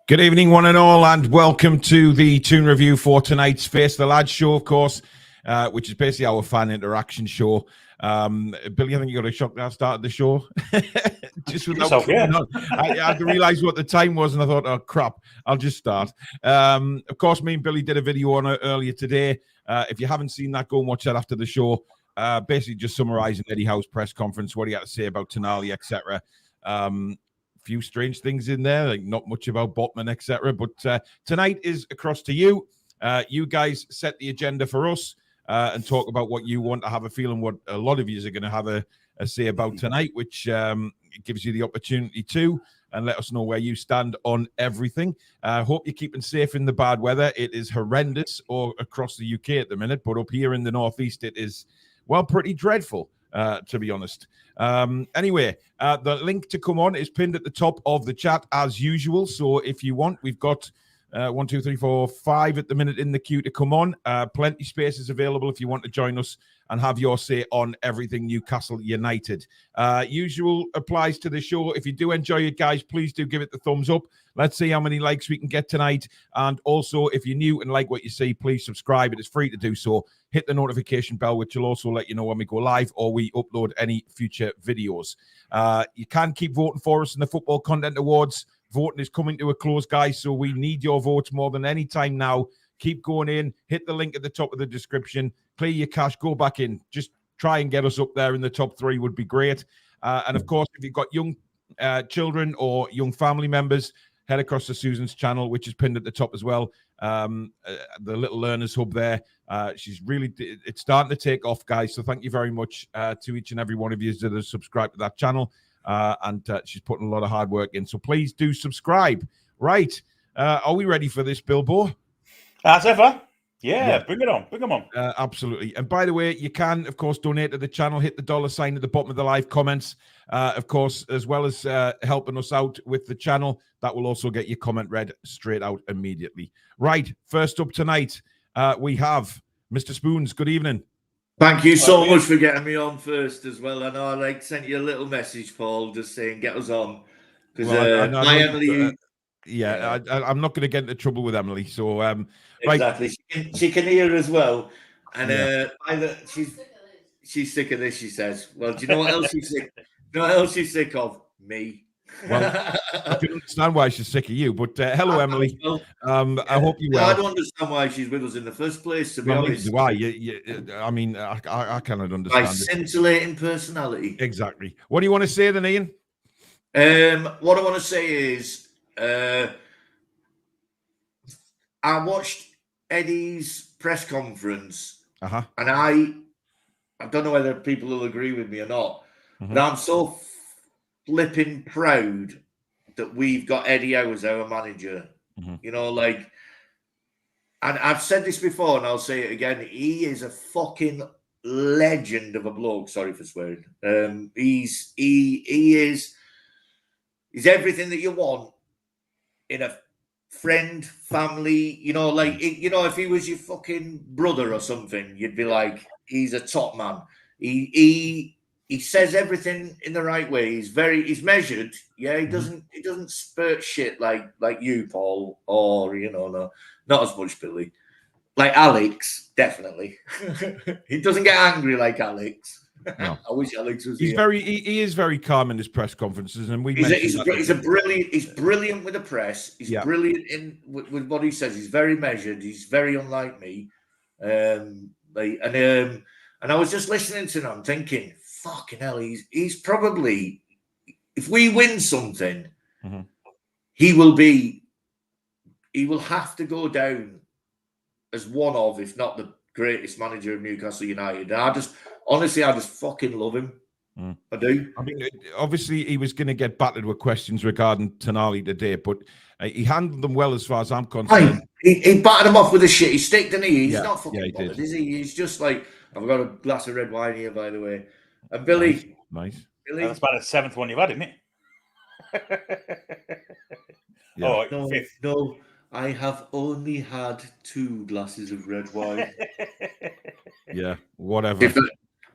Good evening, one and all, and welcome to the Toon Review for tonight's Face the Lads show, of course, which is basically our fan interaction show. Billy, I think you got a shock that I started the show. Just without I had to realise what the time was, and I thought, oh, crap, I'll just start. Of course, me and Billy did a video on it earlier today. If you haven't seen that, go and watch that after the show. Basically just summarising Eddie Howe's press conference, what he had to say about Tonali, etc. Few strange things in there, like not much about Botman, etc. But tonight is across to you. You guys set the agenda for us and talk about what you want. I have a feeling what a lot of you are going to have a say about tonight, which gives you the opportunity to, and let us know where you stand on everything. Hope you're keeping safe in the bad weather. It is horrendous all across the UK at the minute, but up here in the northeast, it is, well, pretty dreadful, to be honest. Anyway, the link to come on is pinned at the top of the chat as usual. So if you want, we've got 1, 2, 3, 4, 5 at the minute in the queue to come on. Plenty spaces available if you want to join us and have your say on everything Newcastle United. Usual applies to the show. If you do enjoy it, guys, please do give it the thumbs up. Let's see how many likes we can get tonight. And also, if you're new and like what you see, please subscribe. It is free to do so. Hit the notification bell, which will also let you know when we go live or we upload any future videos. You can keep voting for us in the Football Content Awards. Voting is coming to a close, guys, so we need your votes more than any time now. Keep going in. Hit the link at the top of the description. Clear your cash. Go back in. Just try and get us up there in the top 3 would be great. And, of course, if you've got young children or young family members, head across to Susan's channel, which is pinned at the top as well. The Little Learners Hub there. It's starting to take off, guys. So thank you very much to each and every one of you that have subscribed to that channel. And she's putting a lot of hard work in. So please do subscribe. Right. Are we ready for this, Bilbo? As ever. Yeah, bring it on. Bring them on. Absolutely. And by the way, you can, of course, donate to the channel. Hit the $sign at the bottom of the live comments. Of course, as well as helping us out with the channel, that will also get your comment read straight out immediately. Right. First up tonight, we have Mr. Spoons. Good evening. Thank you so much for getting me on first as well. I know I sent you a little message, Paul, just saying get us on. Because Emily... I'm not going to get into trouble with Emily. So exactly, right. She can hear as well, and she's sick of this. She says, "Well, do you know what else she's sick? You know what else she's sick of? Me." Well, I can understand why she's sick of you. But hello, Emily. I hope you well. I don't understand why she's with us in the first place. To be honest, why? I mean, I cannot understand. My scintillating personality. Exactly. What do you want to say then, Ian? What I want to say is, I watched Eddie's press conference, and I don't know whether people will agree with me or not, but I'm so flipping proud that we've got Eddie Howe as our manager. You know, and I've said this before, and I'll say it again. He is a fucking legend of a bloke. Sorry for swearing. He's everything that you want in a friend, family, if he was your fucking brother or something, you'd be like, he's a top man. He says everything in the right way. He's measured. Yeah, he doesn't spurt shit like you, Paul, or not as much Billy. Like Alex, definitely. He doesn't get angry like Alex. No. I wish Alex was here. He is very calm in his press conferences, and he's brilliant with the press. He's brilliant with what he says. He's very measured. He's very unlike me. And I was just listening to him, thinking, fucking hell, he's probably, if we win something, he will have to go down as one of, if not the greatest manager of Newcastle United. And I just fucking love him. I do. I mean, obviously, he was going to get battered with questions regarding Tonali today, but he handled them well as far as I'm concerned. He battered him off with a shitty stick, didn't he? He's not fucking bothered, is he? He's just like, I've got a glass of red wine here, by the way. And Billy. Nice. Billy. That's about the 7th one you've had, isn't it? No, I have only had 2 glasses of red wine. Yeah, whatever.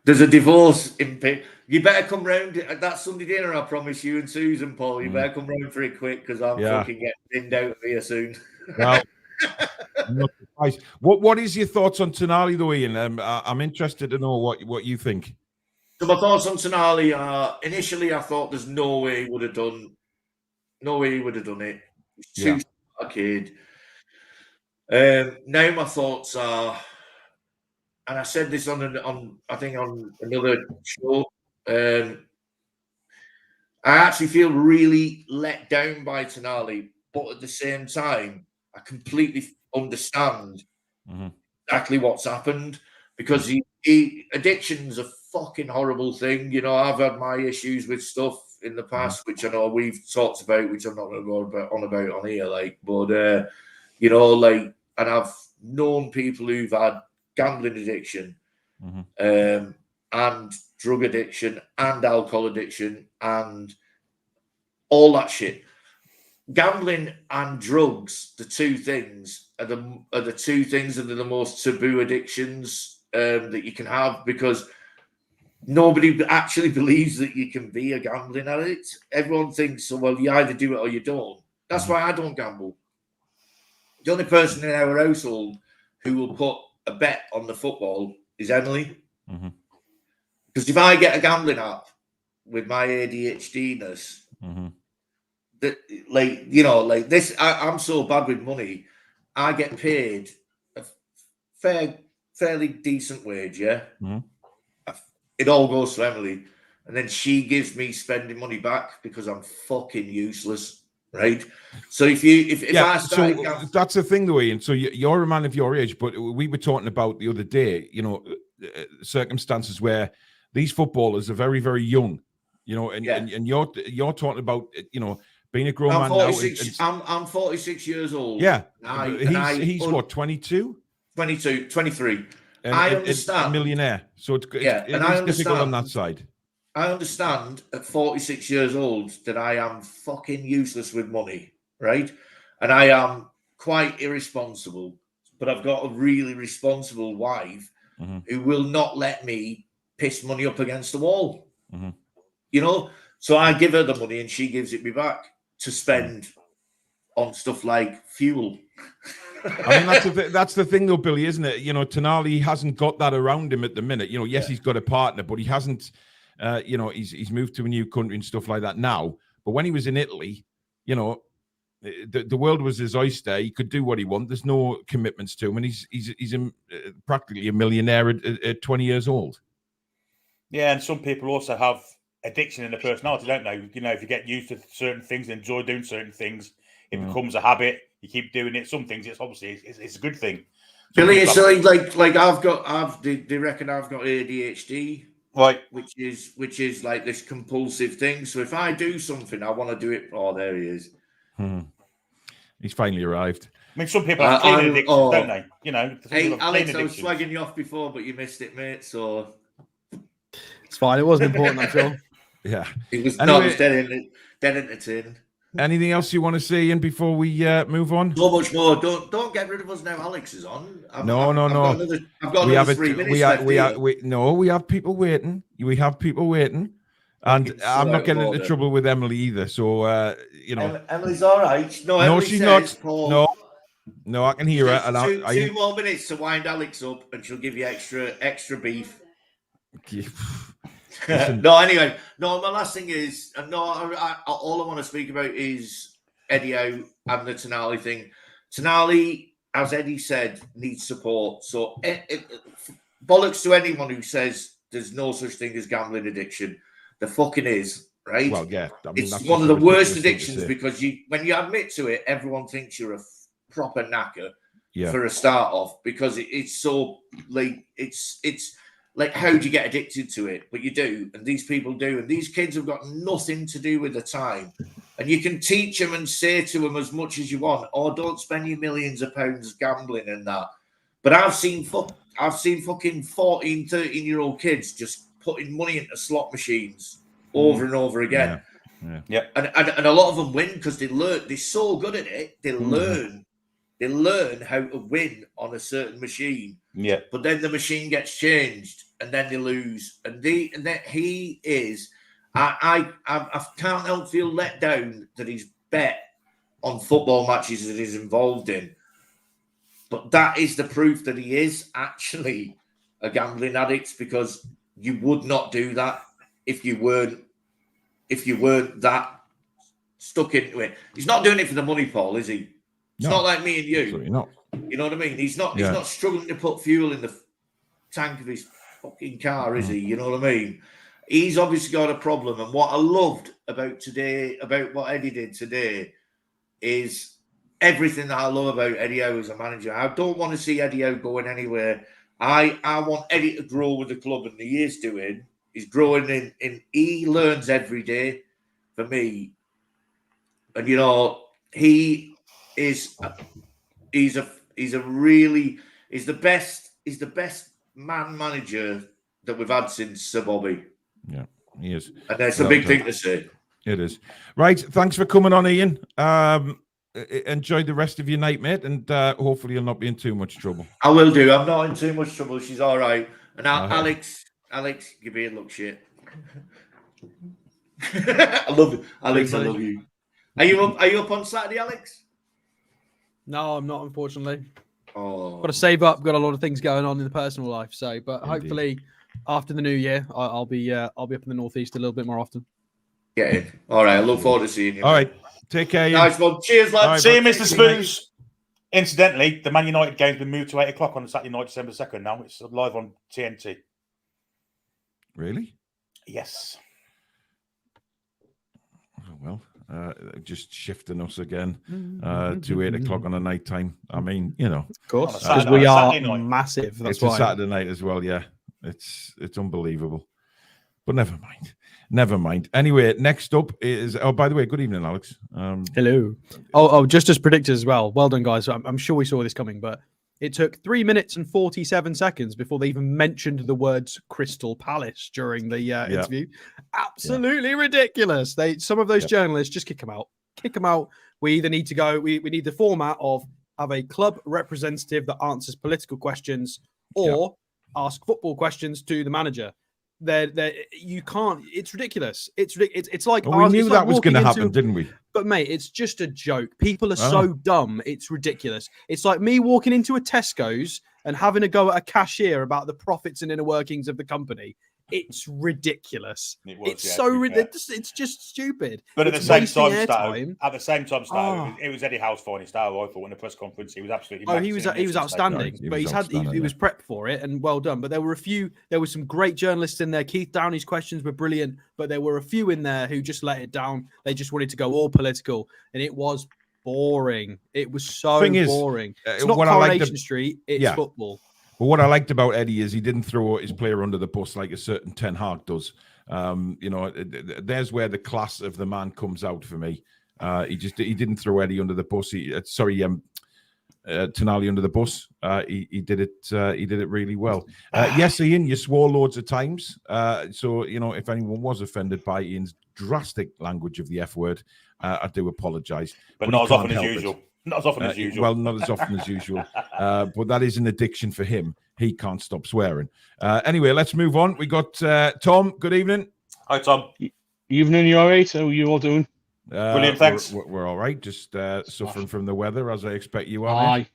There's a divorce in pick. You better come round at that Sunday dinner, I promise you, and Susan, Paul. You better come round for it quick because I'm fucking getting thinned out of here soon. Well, I'm not surprised. What is your thoughts on Tonali, though, Ian? I'm interested to know what you think. So my thoughts on Tonali are, initially I thought there's no way he would have done it. He's too a kid. Now my thoughts are, and I said this on another show. I actually feel really let down by Tonali, but at the same time, I completely understand exactly what's happened because addiction's a fucking horrible thing. You know, I've had my issues with stuff in the past, which I know we've talked about, which I'm not going to go on here, like, but you know, like, and I've known people who've had gambling addiction, and drug addiction, and alcohol addiction, and all that shit. Gambling and drugs, the two things are the two things that are the most taboo addictions that you can have, because nobody actually believes that you can be a gambling addict. Everyone thinks, well, you either do it or you don't. That's why I don't gamble. The only person in our household who will put a bet on the football is Emily. Because if I get a gambling app with my ADHD-ness, that, like, you know, like this, I'm so bad with money. I get paid a fairly decent wage, yeah? It all goes to Emily. And then she gives me spending money back because I'm fucking useless, right? So if I started... that's the thing, though, Ian. So you're a man of your age, but we were talking about the other day, you know, circumstances where these footballers are very, very young, you know, and you're talking about, you know, being a grown man now. I'm 46 years old. Yeah. He's what, 22? 23. And I understand. A millionaire. So it's difficult on that side. I understand at 46 years old that I am fucking useless with money, right? And I am quite irresponsible. But I've got a really responsible wife who will not let me piss money up against the wall. You know? So I give her the money and she gives it me back to spend on stuff like fuel. I mean, that's the thing, though, Billy, isn't it? You know, Tonali hasn't got that around him at the minute. You know, yes, he's got a partner, but he hasn't, you know, he's moved to a new country and stuff like that now. But when he was in Italy, you know, the world was his oyster. He could do what he wanted. There's no commitments to him. And he's practically a millionaire at 20 years old. Yeah, and some people also have addiction in their personality, don't they? You know, if you get used to certain things and enjoy doing certain things, it becomes a habit. You keep doing it. Some things, it's obviously it's a good thing. Billy, it's like they reckon I've got ADHD, right? Which is like this compulsive thing. So if I do something, I want to do it. Oh, there he is. He's finally arrived. I mean, some people have cleaning addictions, don't they? You know. Hey, Alex, I was slagging you off before, but you missed it, mate. So it's fine. It wasn't important, I'm sure. Yeah, it was. Anyway, no, it was dead entertaining. Anything else you want to say, Ian, before we move on? So much more. Don't get rid of us now. Alex is on. No. I've got another 3 minutes left. We have people waiting. We have people waiting, and I'm not getting into trouble with Emily either. So you know, Emily's all right. No, she's not. Paul, no, I can hear her. And two more minutes to wind Alex up, and she'll give you extra beef. Anyway, my last thing is, all I want to speak about is Eddie Howe and the Tonali thing. Tonali, as Eddie said, needs support. So bollocks to anyone who says there's no such thing as gambling addiction. There fucking is, right? Well, yeah. I mean, it's one of the worst addictions because when you admit to it, everyone thinks you're a proper knacker for a start off, because it's so like it's like, how do you get addicted to it? But you do, and these people do, and these kids have got nothing to do with the time. And you can teach them and say to them as much as you want, "Oh, don't spend your millions of pounds gambling and that." But I've seen fucking 14, 13-year-old kids just putting money into slot machines over and over again. Yeah. And a lot of them win because they learn. They're so good at it. They learn how to win on a certain machine. Yeah. But then the machine gets changed and then they lose. And then he is. I can't help feel let down that he's bet on football matches that he's involved in. But that is the proof that he is actually a gambling addict, because you would not do that if you weren't that stuck into it. He's not doing it for the money, Paul, is he? It's not like me and you. Absolutely not. You know what I mean? He's not struggling to put fuel in the tank of his fucking car, is he? You know what I mean? He's obviously got a problem. And what I loved about what Eddie did today, is everything that I love about Eddie Howe as a manager. I don't want to see Eddie Howe going anywhere. I want Eddie to grow with the club, and he is doing. He's growing in he learns every day for me. And he's the best man manager that we've had since Sir Bobby. Yeah, he is. And that's a big thing to say. It is. Right, thanks for coming on, Ian. Enjoy the rest of your night, mate, and hopefully you'll not be in too much trouble. I will do. I'm not in too much trouble. She's all right. And Alex, give me a look, shit. I love you, Alex. I love you. Are you up on Saturday, Alex? No, I'm not, unfortunately. Oh, Got to save up. Got a lot of things going on in the personal life. So, but hopefully after the new year, I'll be up in the northeast a little bit more often. Get it. All right. I look forward to seeing you. All right. Take care. Ian. Nice one. Cheers, lads. Right, See you, Mr. Spoons. Incidentally, the Man United game's been moved to 8 o'clock on Saturday night, December 2nd now. It's live on TNT. Really? Yes. Oh, well, just shifting us again to 8 o'clock on a night time. I mean, Of course, On a because Saturday- we on a are Saturday night. massive. That's it's why. a Saturday night as well. Yeah, it's unbelievable. But never mind. Anyway, next up is. Oh, by the way, good evening, Alex. Hello. Oh, just as predicted as well. Well done, guys. I'm sure we saw this coming, but it took 3 minutes and 47 seconds before they even mentioned the words Crystal Palace during the interview. Absolutely ridiculous. Some of those journalists, just kick them out. Kick them out. We either need to go. We need the format of have a club representative that answers political questions or ask football questions to the manager. You can't. It's ridiculous. It's like we knew that was going to happen, didn't we? But mate, it's just a joke. People are so dumb. It's ridiculous. It's like me walking into a Tesco's and having a go at a cashier about the profits and inner workings of the company. It's ridiculous. It's so ridiculous. It's just stupid. But at the same time, Oh. it was Eddie Howe's finest hour. I thought in the press conference he was absolutely. Oh, he was outstanding. He But was he was prepped for it and well done. But there were some great journalists in there. Keith Downey's questions were brilliant, but there were a few in there who just let it down. They just wanted to go all political, and it was boring. It was so boring. It's not Coronation Street. It's football. But what I liked about Eddie is he didn't throw his player under the bus like a certain Ten Hag does. There's where the class of the man comes out for me. He didn't throw Eddie under the bus. Tonali under the bus. He did it. He did it really well. Yes, Ian, you swore loads of times. So if anyone was offended by Ian's drastic language of the F word, I do apologise. But not as often as usual. Not as often as usual. Well, not as often as usual. But that is an addiction for him. He can't stop swearing. Anyway, let's move on. We got Tom. Good evening. Hi, Tom. Evening, you all right? How are you all doing? Brilliant, thanks. We're all right. Just suffering from the weather, as I expect you are.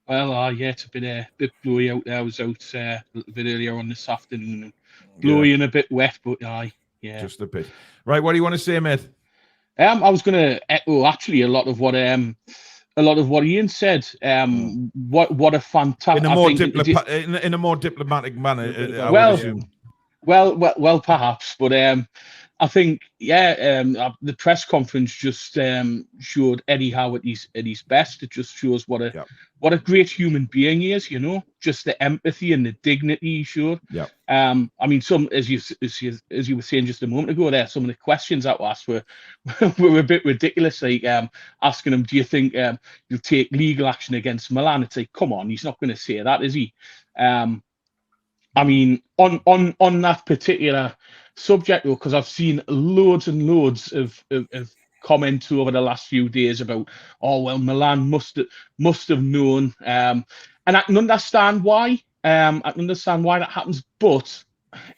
It's a bit blowy out there. I was out a little bit earlier on this afternoon. Blowy and a bit wet, but just a bit. Right, what do you want to say, mate? I was going to echo actually a lot of what Ian said. What a fantastic in a more diplomatic manner. I would assume. Well, perhaps, but I think the press conference just showed Eddie Howe at his best. It just shows what a great human being he is. Just the empathy and the dignity he showed. Yeah. I mean, some as you were saying just a moment ago there, some of the questions that were asked were a bit ridiculous. Like asking him, "Do you think you'll take legal action against Milan?" It's like, come on, he's not going to say that, is he? I mean, on that particular subject, though, because I've seen loads and loads of comments over the last few days about, Milan must have known, and I can understand why. I can understand why that happens, but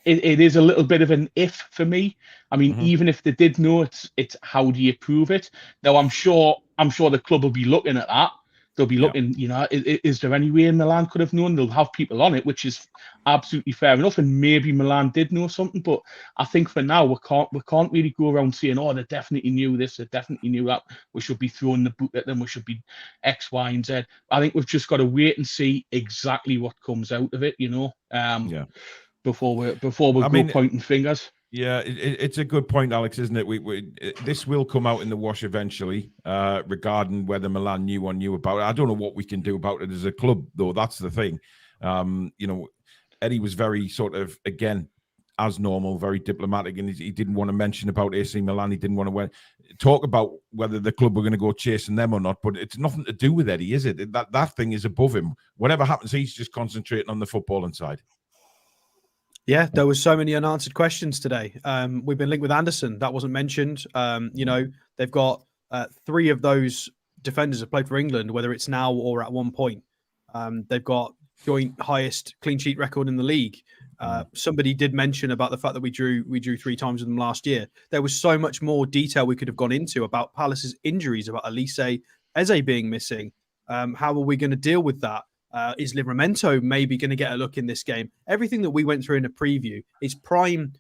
it is a little bit of an if for me. I mean, even if they did know, it's how do you prove it? Now, I'm sure the club will be looking at that. They'll be looking, is there any way Milan could have known? They'll have people on it, which is absolutely fair enough. And maybe Milan did know something, but I think for now we can't really go around saying, oh, they definitely knew this, they definitely knew that. We should be throwing the boot at them. We should be X, Y, and Z. I think we've just got to wait and see exactly what comes out of it. Before we go pointing fingers. Yeah, it's a good point, Alex, isn't it? This will come out in the wash eventually, regarding whether Milan knew or knew about it. I don't know what we can do about it as a club, though. That's the thing. Eddie was very sort of, again, as normal, very diplomatic, and he didn't want to mention about AC Milan. He didn't want to talk about whether the club were going to go chasing them or not. But it's nothing to do with Eddie, is it? That thing is above him. Whatever happens, he's just concentrating on the footballing side. Yeah, there was so many unanswered questions today. We've been linked with Anderson. That wasn't mentioned. They've got 3 of those defenders have played for England, whether it's now or at one point. They've got joint highest clean sheet record in the league. Somebody did mention about the fact that we drew 3 times with them last year. There was so much more detail we could have gone into about Palace's injuries, about Elise Eze being missing. How are we going to deal with that? Is Livramento maybe going to get a look in this game? Everything that we went through in a preview is prime.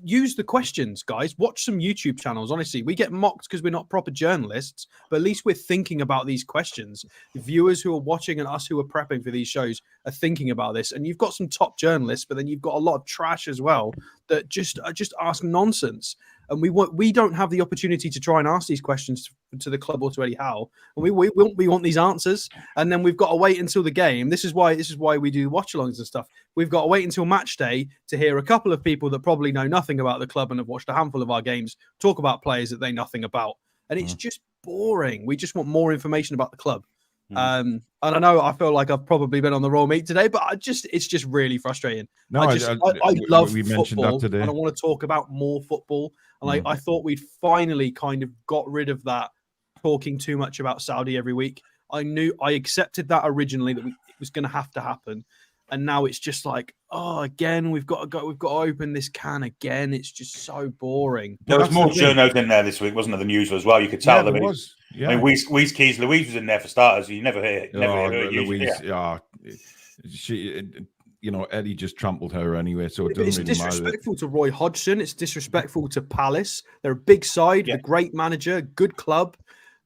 Use the questions, guys. Watch some YouTube channels. Honestly, we get mocked because we're not proper journalists, but at least we're thinking about these questions. The viewers who are watching and us who are prepping for these shows are thinking about this. And you've got some top journalists, but then you've got a lot of trash as well that just ask nonsense. And we don't have the opportunity to try and ask these questions to the club or to Eddie Howe. And we want these answers, and then we've got to wait until the game. This is why we do watch-alongs and stuff. We've got to wait until match day to hear a couple of people that probably know nothing about the club and have watched a handful of our games talk about players that they know nothing about. And it's just boring. We just want more information about the club. And I know I feel like I've probably been on the raw meat today, but it's just really frustrating. No, I love we football, mentioned that today, and I want to talk about more football. And I thought we'd finally kind of got rid of that talking too much about Saudi every week. I accepted that originally that it was going to have to happen, and now it's just like, again, we've got to open this can again. It's just so boring. There was more journos in there this week, wasn't there? The news as well. You could tell there was. Yeah. I mean, Louise Keys was in there for starters. You never hear her. Louise. She. Eddie just trampled her anyway, so it doesn't really matter. It's disrespectful to Roy Hodgson. It's disrespectful to Palace. They're a big side, a great manager, good club.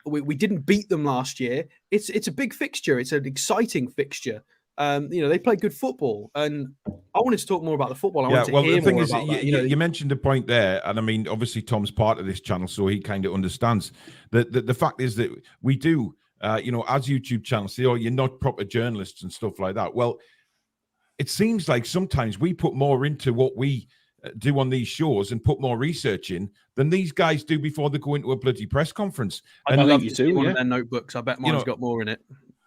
We didn't beat them last year. It's a big fixture. It's an exciting fixture. They play good football, and I wanted to talk more about the football. The thing is, you mentioned a point there, and I mean, obviously Tom's part of this channel, so he kind of understands. The fact is that we do, as YouTube channels say, you're not proper journalists and stuff like that. Well, it seems like sometimes we put more into what we do on these shows and put more research in than these guys do before they go into a bloody press conference. I love you too. One of their notebooks. I bet mine's got more in it.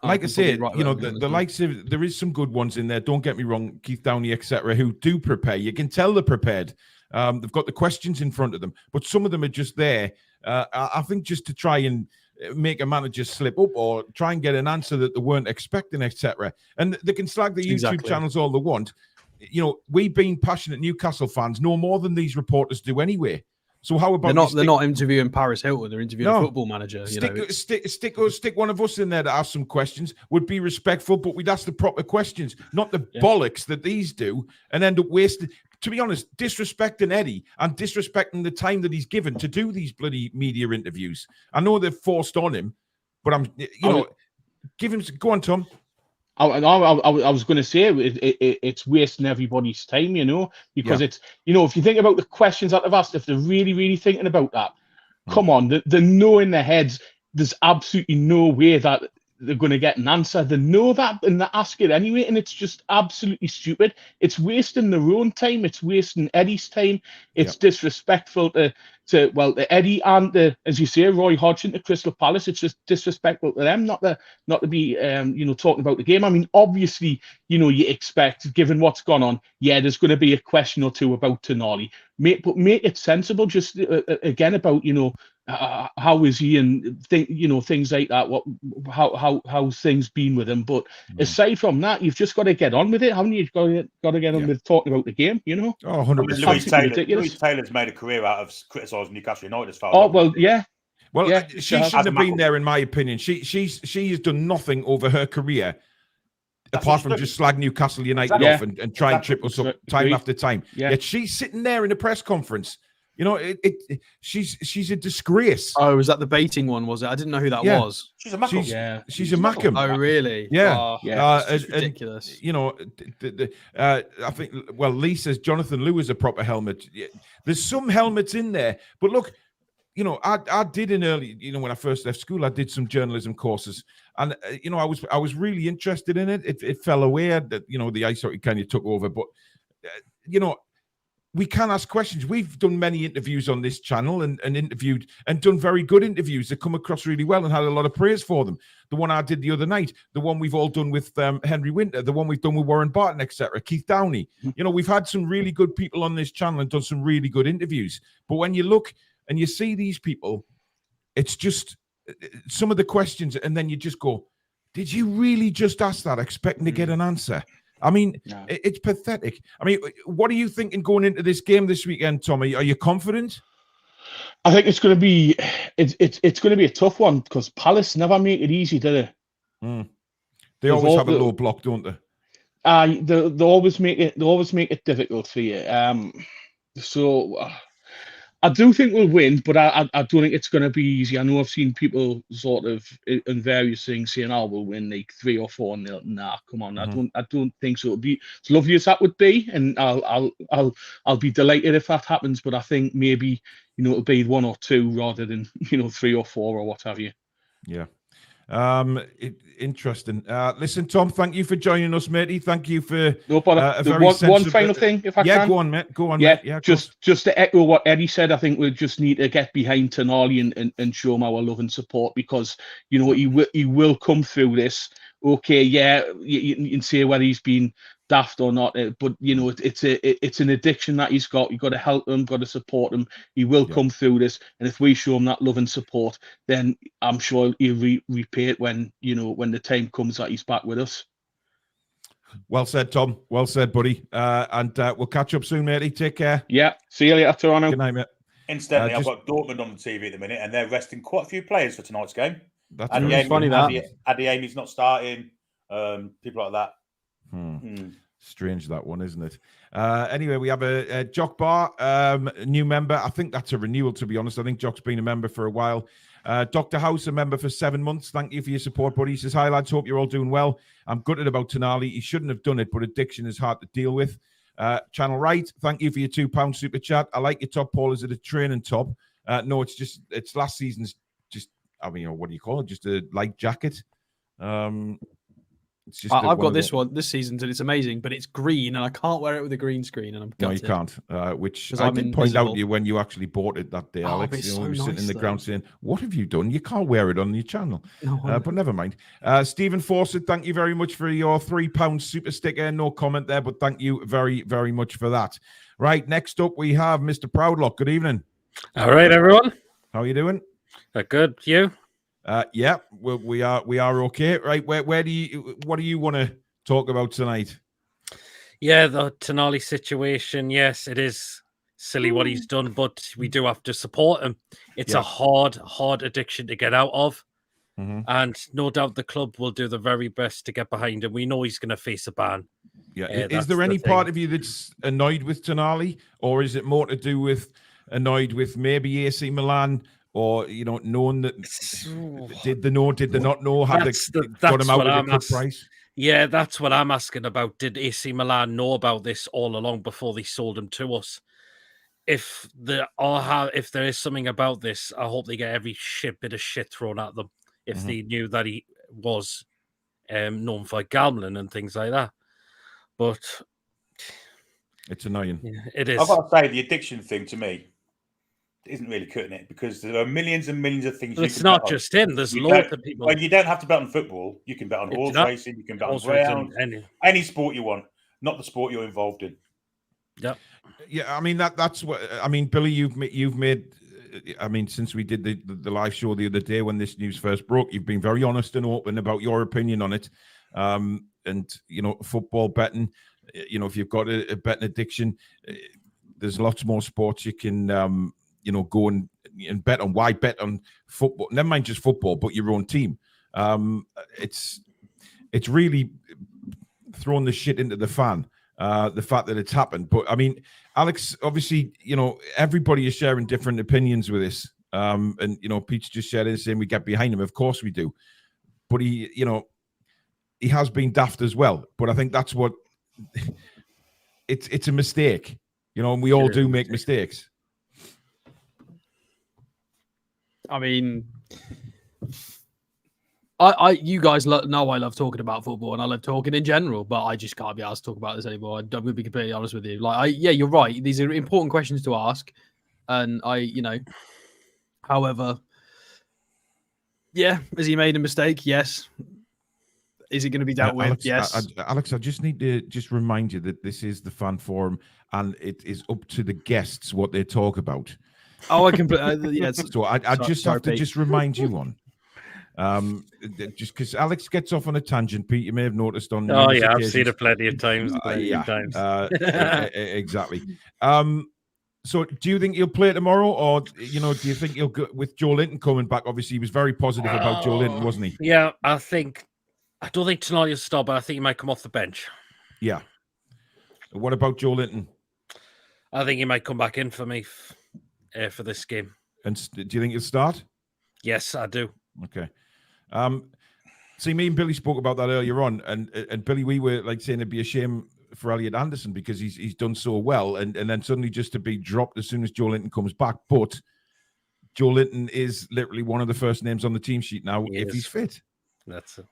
Like I said, the likes of, there is some good ones in there. Don't get me wrong, Keith Downey, etc., who do prepare. You can tell they're prepared. They've got the questions in front of them, but some of them are just there. I think just to try and make a manager slip up or try and get an answer that they weren't expecting, etc. And they can slag the YouTube channels all they want. We being passionate Newcastle fans know more than these reporters do anyway. So how about they're not interviewing Paris Hilton, they're interviewing a football manager. Stick one of us in there to ask some questions, would be respectful, but we'd ask the proper questions, not the bollocks that these do and end up wasting. To be honest, disrespecting Eddie and disrespecting the time that he's given to do these bloody media interviews. I know they're forced on him, but give him. Go on, Tom. I was going to say it's wasting everybody's time, because it's, if you think about the questions that they've asked, if they're really, really thinking about that, come on, they know in their heads there's absolutely no way that they're going to get an answer. They know that and they ask it anyway, and it's just absolutely stupid. It's wasting their own time. It's wasting Eddie's time. It's disrespectful to Eddie and as you say, Roy Hodgson to Crystal Palace. It's just disrespectful to them not to be talking about the game. I mean, obviously, you expect, given what's gone on, there's going to be a question or two about Tonali. But make it sensible. Just again about how is he, and things like that. How's things been with him? But aside from that, you've just got to get on with it, haven't you? You've got to get on with talking about the game. Oh, 100%. Louis Taylor's made a career out of criticising Newcastle United as far as she shouldn't have been there, in my opinion. She has done nothing over her career apart from just slag Newcastle United off and try and trip us up time after time. Yeah. Yet she's sitting there in a press conference. She's a disgrace. Oh, was that the baiting one? Was it? I didn't know who that was. She's a Mackham. She's a Mackham. Oh, really? Yeah. It's ridiculous. I think. Well, Lee says Jonathan Lew is a proper helmet. There's some helmets in there, but look. I did when I first left school, I did some journalism courses, and I was really interested in it. It fell away. The ice hockey kind of took over, but we can ask questions. We've done many interviews on this channel and interviewed and done very good interviews that come across really well and had a lot of praise for them. The one I did the other night, the one we've all done with Henry Winter, the one we've done with Warren Barton, etc., Keith Downey. We've had some really good people on this channel and done some really good interviews. But when you look and you see these people, it's just some of the questions, and then you just go, did you really just ask that expecting to get an answer? I mean, it's pathetic. I mean, what are you thinking going into this game this weekend, Tommy? Are you confident? I think it's going to be it's going to be a tough one because Palace never make it easy, do they? They always have a low block, don't they? They always make it difficult for you. I do think we'll win, but I don't think it's going to be easy. I know I've seen people sort of in various things saying, "Oh, we'll win like 3 or 4-0." Nah, come on, I don't think so. It'll be as lovely as that would be, and I'll be delighted if that happens. But I think maybe it'll be 1 or 2 rather than 3 or 4 or what have you. Yeah. Interesting. Listen, Tom, thank you for joining us, matey. Thank you for one final thing, if I can. Yeah, go on, mate. Go on, mate. Yeah, just to echo what Eddie said, I think we just need to get behind Tonali and show him our love and support because he will come through this. Okay, you can say whether he's been daft or not, but it's an addiction that he's got. You've got to help him, got to support him. He will come through this, and if we show him that love and support, then I'm sure he'll repay it when the time comes that he's back with us. Well said, Tom. Well said, buddy. And we'll catch up soon, matey. Take care. Yeah. See you later, Toronto. Good night, mate. Incidentally, I've got Dortmund on the TV at the minute, and they're resting quite a few players for tonight's game. That's really funny. Adeyemi's not starting. People like that. Strange, that one, isn't it? Anyway, we have a Jock Bar, new member. I think that's a renewal, to be honest. I think Jock's been a member for a while. Dr. House, a member for 7 months. Thank you for your support, buddy. He says, hi, lads. Hope you're all doing well. I'm gutted about Tonali. He shouldn't have done it, but addiction is hard to deal with. Channel Right, thank you for your £2 super chat. I like your top, Paul. Is it a training top? No, it's last season's what do you call it? Just a light jacket. It's just I've got this one this season, and it's amazing, but it's green, and I can't wear it with a green screen, and I'm gutted. No, you can't. Which I did point out to you when you actually bought it that day, Alex. You were sitting in the ground saying, "What have you done? You can't wear it on your channel." No, but never mind. Stephen Fawcett, thank you very much for your £3 super sticker. No comment there, but thank you very, very much for that. Right, next up we have Mr. Proudlock. Good evening. All right, everyone. How are you doing? Good. You? Yeah, we are okay. Right, what do you want to talk about tonight? Yeah, the Tonali situation. Yes, it is silly what he's done, but we do have to support him. It's a hard addiction to get out of, and no doubt the club will do the very best to get behind him. We know he's going to face a ban. Yeah, is there any part of you that's annoyed with Tonali, or is it more to do with annoyed with maybe AC Milan? Or, knowing that did they not know how they got him out at a good price? Yeah, that's what I'm asking about. Did AC Milan know about this all along before they sold him to us? If there is something about this, I hope they get every bit of shit thrown at them if they knew that he was known for gambling and things like that. But it's annoying. Yeah, it is. I've got to say, the addiction thing to me isn't really cutting it because there are millions and millions of things. It's not just him. There's loads of people. Well, you don't have to bet on football. You can bet on horse racing. You can bet on ground. Any sport you want, not the sport you're involved in. Yep. Yeah, I mean that's what I mean, Billy. You've made I mean, since we did the live show the other day when this news first broke, you've been very honest and open about your opinion on it. And, you know, football betting, you know, if you've got a betting addiction, there's lots more sports you can, you know, go and bet on. Why bet on football? Never mind just football, but your own team. It's really throwing the shit into the fan, the fact that it's happened. But, I mean, Alex, obviously, you know, everybody is sharing different opinions with this. And, you know, Pete's just shared his saying we get behind him. Of course we do. But he, you know, he has been daft as well. But I think that's what it's a mistake, you know, and we all do make mistakes. I mean, you guys know I love talking about football and I love talking in general, but I just can't be asked to talk about this anymore. I'm going to be completely honest with you. Yeah, you're right. These are important questions to ask. And you know, however, yeah, has he made a mistake? Yes. Is it going to be dealt with? Yes. Alex, I just need to remind you that this is the fan forum and it is up to the guests what they talk about. Oh, I completely. Yes. So I just have to just remind you on. Just because Alex gets off on a tangent, Pete, you may have noticed on. Oh yeah, I've seen it plenty of times. Exactly. So, do you think he'll play tomorrow, or you know, do you think he'll go with Joe Linton coming back? Obviously, he was very positive about Joe Linton, wasn't he? Yeah, I don't think Tonali will start, but I think he might come off the bench. Yeah. What about Joe Linton? I think he might come back in for me for this game. And do you think he'll start? Yes, I do. Okay. See, me and Billy spoke about that earlier on, and Billy, we were like saying it'd be a shame for Elliot Anderson because he's done so well, and then suddenly just to be dropped as soon as Joe Linton comes back. But Joe Linton is literally one of the first names on the team sheet now if he's fit. That's it.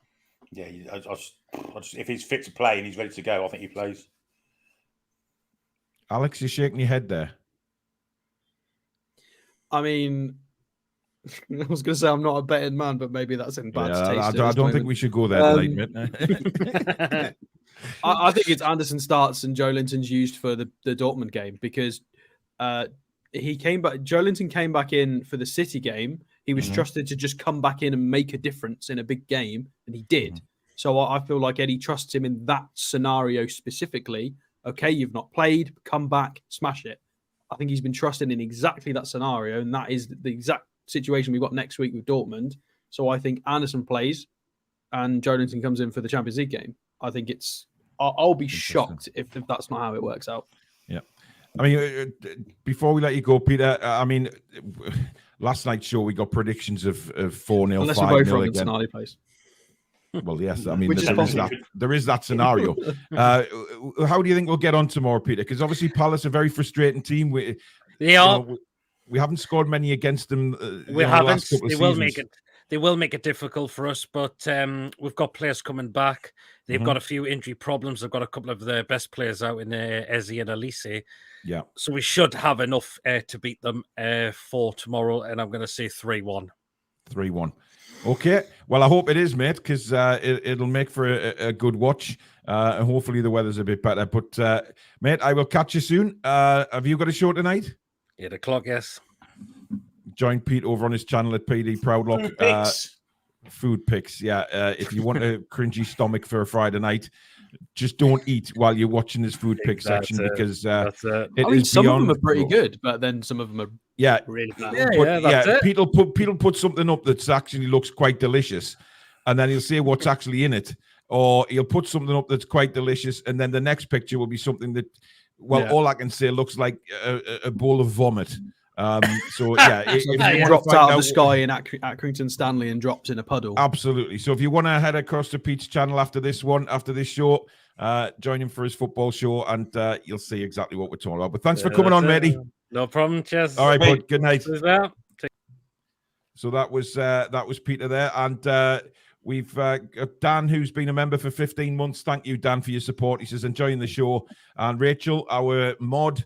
Yeah, if he's fit to play and he's ready to go, I think he plays. Alex, you're shaking your head there. I mean, I was going to say I'm not a betting man, but maybe that's in bad taste. I don't think we should go there tonight, mate. I think it's Anderson starts and Joe Linton's used for the Dortmund game because he came back. Joe Linton came back in for the City game. He was trusted to just come back in and make a difference in a big game, and he did. So I feel like Eddie trusts him in that scenario specifically. Okay, you've not played, come back, smash it. I think he's been trusted in exactly that scenario, and that is the exact situation we've got next week with Dortmund. So I think Anderson plays, and Joe Linton comes in for the Champions League game. I think it's. I'll be shocked if that's not how it works out. Yeah, I mean, before we let you go, Peter. I mean, last night's show we got predictions of 4-0, unless 5-0 we're both wrong again. Tonali plays. Well, yes, I mean, Which there is that scenario. How do you think we'll get on tomorrow, Peter? Because obviously Palace are a very frustrating team. We haven't scored many against them. We haven't. They will make it difficult for us, but we've got players coming back. They've got a few injury problems. They've got a couple of their best players out in Eze and Elise. Yeah. So we should have enough to beat them for tomorrow, and I'm going to say 3-1. 3-1. Okay. Well, I hope it is, mate, because it'll make for a good watch. And hopefully the weather's a bit better. But, mate, I will catch you soon. Have you got a show tonight? 8 o'clock, yes. Join Pete over on his channel at PD Proudlock. Food picks, yeah. If you want a cringy stomach for a Friday night, just don't eat while you're watching this food pick section because some of them are pretty good, but then some of them are really bad. Pete'll put something up that's actually looks quite delicious, and then he'll say what's actually in it, or he'll put something up that's quite delicious, and then the next picture will be something that, all I can say looks like a bowl of vomit. So if he drops out of the sky in Accrington Stanley and drops in a puddle. Absolutely. So if you want to head across to Pete's channel after this show, join him for his football show, and you'll see exactly what we're talking about. But thanks for coming on, matey. No problem. Cheers. All right, bud. Good night. So that was Peter there, and we've got Dan, who's been a member for 15 months. Thank you, Dan, for your support. He says enjoying the show, and Rachel, our mod.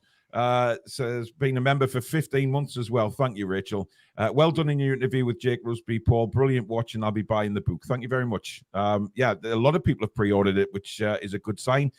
Says been a member for 15 months as well. Thank you, Rachel. Well done in your interview with Jake Rusby, Paul. Brilliant watch, and I'll be buying the book. Thank you very much. A lot of people have pre-ordered it, which is a good sign.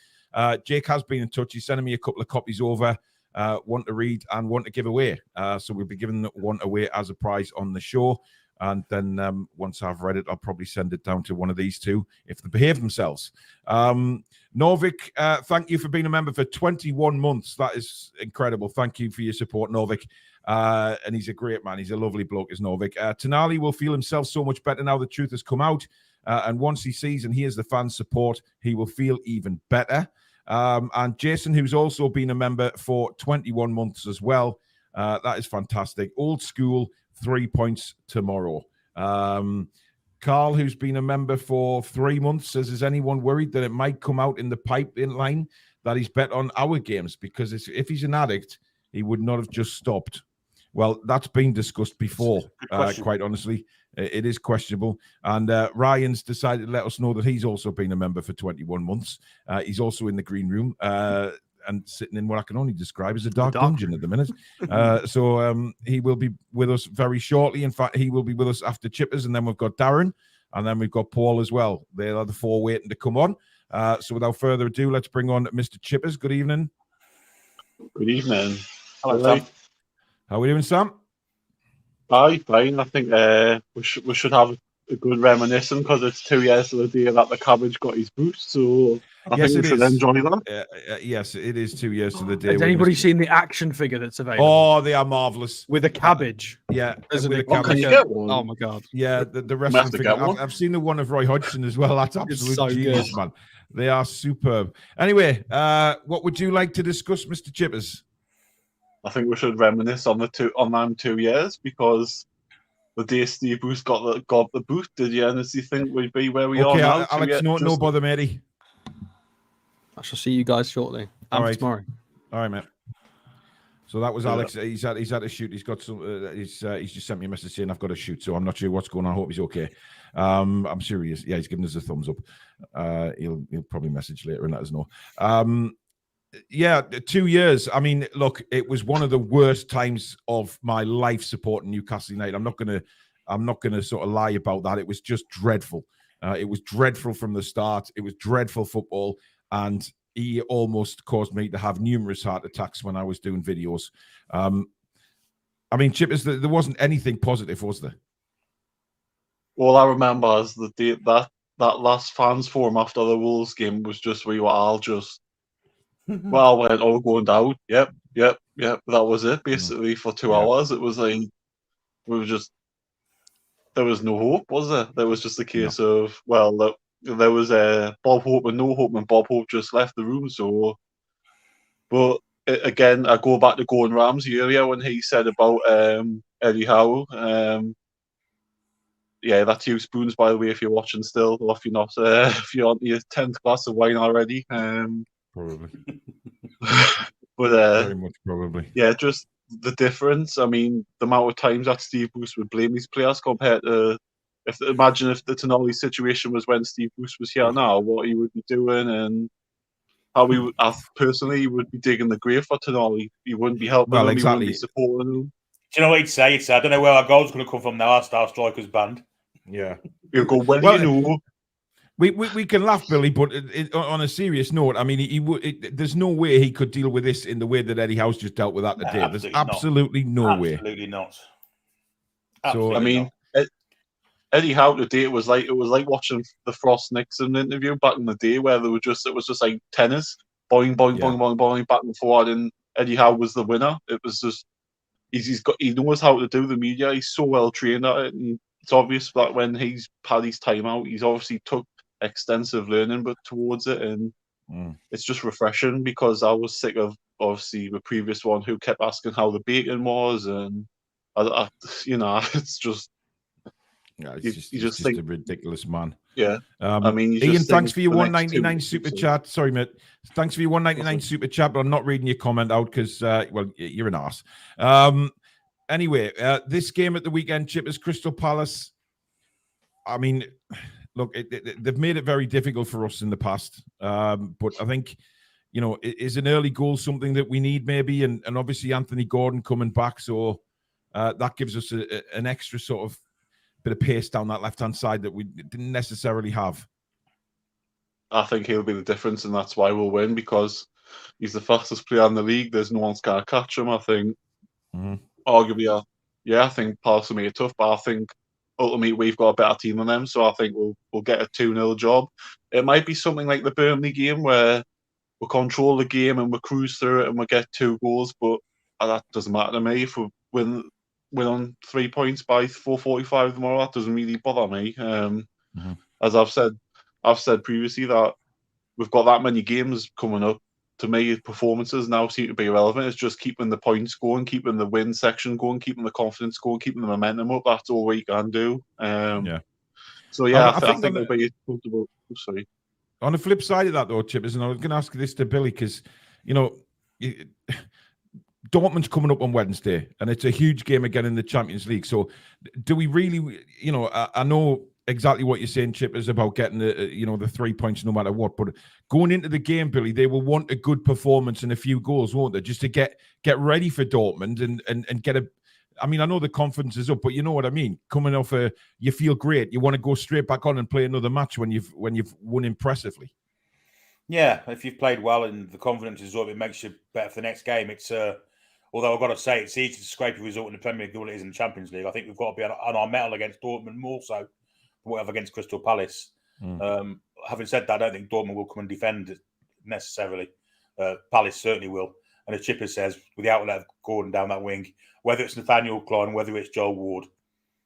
Jake has been in touch. He's sending me a couple of copies over. want to read and want to give away. So we'll be giving one away as a prize on the show. And then once I've read it, I'll probably send it down to one of these two if they behave themselves. Norvik, thank you for being a member for 21 months. That is incredible. Thank you for your support, Norvik. And he's a great man. He's a lovely bloke, is Norvik. Tonali will feel himself so much better now the truth has come out. And once he sees and hears the fans' support, he will feel even better. And Jason, who's also been a member for 21 months as well. That is fantastic. Old school, 3 points tomorrow. Carl, who's been a member for 3 months, says, is anyone worried that it might come out in the pipeline that he's bet on our games? Because if he's an addict, he would not have just stopped. Well, that's been discussed before, quite honestly. It is questionable. And Ryan's decided to let us know that he's also been a member for 21 months. He's also in the green room and sitting in what I can only describe as a dark dungeon at the minute. So he will be with us very shortly. In fact, he will be with us after Chippers, and then we've got Darren, and then we've got Paul as well. They are the four waiting to come on. So without further ado, let's bring on Mr. Chippers. Good evening. Good evening. Hello, Sam. How are we doing, Sam? Hi, fine. I think we should have a good reminiscence because it's 2 years to the day that the cabbage got his boost. So I think we should enjoy that. Yes, it is 2 years to the day. Has anybody seen the action figure that's available? Oh, they are marvelous. With a cabbage. Yeah, with a cabbage. Can you get one? Oh my god. Yeah, the wrestling figure. I've seen the one of Roy Hodgson as well. That's absolute so genius, good. man. They are superb. Anyway, what would you like to discuss, Mr. Chippers? I think we should reminisce on them 2 years because the day Steve Bruce got the boot, did you honestly think we'd be where we are now? Okay, Alex, no bother, matey. I shall see you guys shortly. All right. Tomorrow. All right, mate. So that was Alex. He's had to shoot. He's got some. He's just sent me a message saying I've got to shoot. So I'm not sure what's going on. I hope he's okay. I'm sure he is. Yeah, he's giving us a thumbs up. He'll probably message later and let us know. Yeah, 2 years. I mean, look, it was one of the worst times of my life supporting Newcastle United. I'm not gonna sort of lie about that. It was just dreadful. It was dreadful from the start. It was dreadful football, and he almost caused me to have numerous heart attacks when I was doing videos. I mean, Chippers, there wasn't anything positive, was there? All I remember is the day that last fans forum after the Wolves game was just we were all just. Well, I went, oh, going down. Yep. That was it, basically, for 2 hours. It was like, there was no hope, was there? There was just a case of, well, there was Bob Hope and no hope, and Bob Hope just left the room. So, but again, I go back to Gordon Ramsay earlier when he said about Eddie Howe. Yeah, that's you, Spoons, by the way, if you're watching still, or if you're not, if you're on your 10th glass of wine already. Probably. But very much probably. Yeah, just the difference. I mean, the amount of times that Steve Bruce would blame these players compared to imagine if the Tonali situation was when Steve Bruce was here now, what he would be doing and how we would, personally, would be digging the grave for Tonali. He wouldn't be helping him, exactly. he wouldn't be supporting him. Do you know what he'd say? He'd say, I don't know where our goal's going to come from now. Our star strikers banned. Yeah. He'll go, well, you know. We can laugh, Billy, but on a serious note, I mean, he would. There's no way he could deal with this in the way that Eddie Howe's just dealt with that today. There's absolutely no way. Absolutely not. So I mean, Eddie Howe today, it was like watching the Frost Nixon interview back in the day, where it was just like tennis, boing, boing, boing, boing, boing, back and forward, and Eddie Howe was the winner. It was just he knows how to do the media. He's so well trained at it, and it's obvious that when he's had his time out, he's obviously took extensive learning but towards it, and it's just refreshing because I was sick of obviously the previous one who kept asking how the bacon was, and I it's just he's just a ridiculous man. Yeah, I mean, Ian, thanks for your 199 super chat. Sorry, mate. Thanks for your 199 super chat, but I'm not reading your comment out because well, you're an arse. Anyway, this game at the weekend, Chippers, Crystal Palace. I mean, look, they've made it very difficult for us in the past. But I think, is an early goal something that we need maybe? And obviously Anthony Gordon coming back. So that gives us an extra sort of bit of pace down that left-hand side that we didn't necessarily have. I think he'll be the difference, and that's why we'll win, because he's the fastest player in the league. There's no one's going to catch him. I think, Mhm. arguably, I think Palace will make it tough, but I think ultimately we've got a better team than them, so I think we'll get a 2-0 job. It might be something like the Burnley game where we control the game and we cruise through it and we get 2 goals, but that doesn't matter to me. If we win on 3 points by 4:45 tomorrow, that doesn't really bother me. As I've said previously, that we've got that many games coming up. To me, performances now seem to be irrelevant. It's just keeping the points going, keeping the win section going, keeping the confidence going, keeping the momentum up. That's all we can do. So yeah, I think we'll be comfortable. Sorry. On the flip side of that, though, Chippers, and I was going to ask this to Billy because, Dortmund's coming up on Wednesday, and it's a huge game again in the Champions League. So, do we really, I know exactly what you're saying, Chippers, about getting the 3 points no matter what. But going into the game, Billy, they will want a good performance and a few goals, won't they? Just to get ready for Dortmund and get a. I mean, I know the confidence is up, but you know what I mean. Coming off you feel great. You want to go straight back on and play another match when you've won impressively. Yeah, if you've played well and the confidence is up, it makes you better for the next game. It's although I've got to say it's easy to scrape a result in the Premier League than it is in the Champions League. I think we've got to be on our mettle against Dortmund more so than whatever against Crystal Palace. Having said that, I don't think Dortmund will come and defend necessarily. Palace certainly will. And as Chipper says, with the outlet of Gordon down that wing, whether it's Nathaniel Klein, whether it's Joel Ward,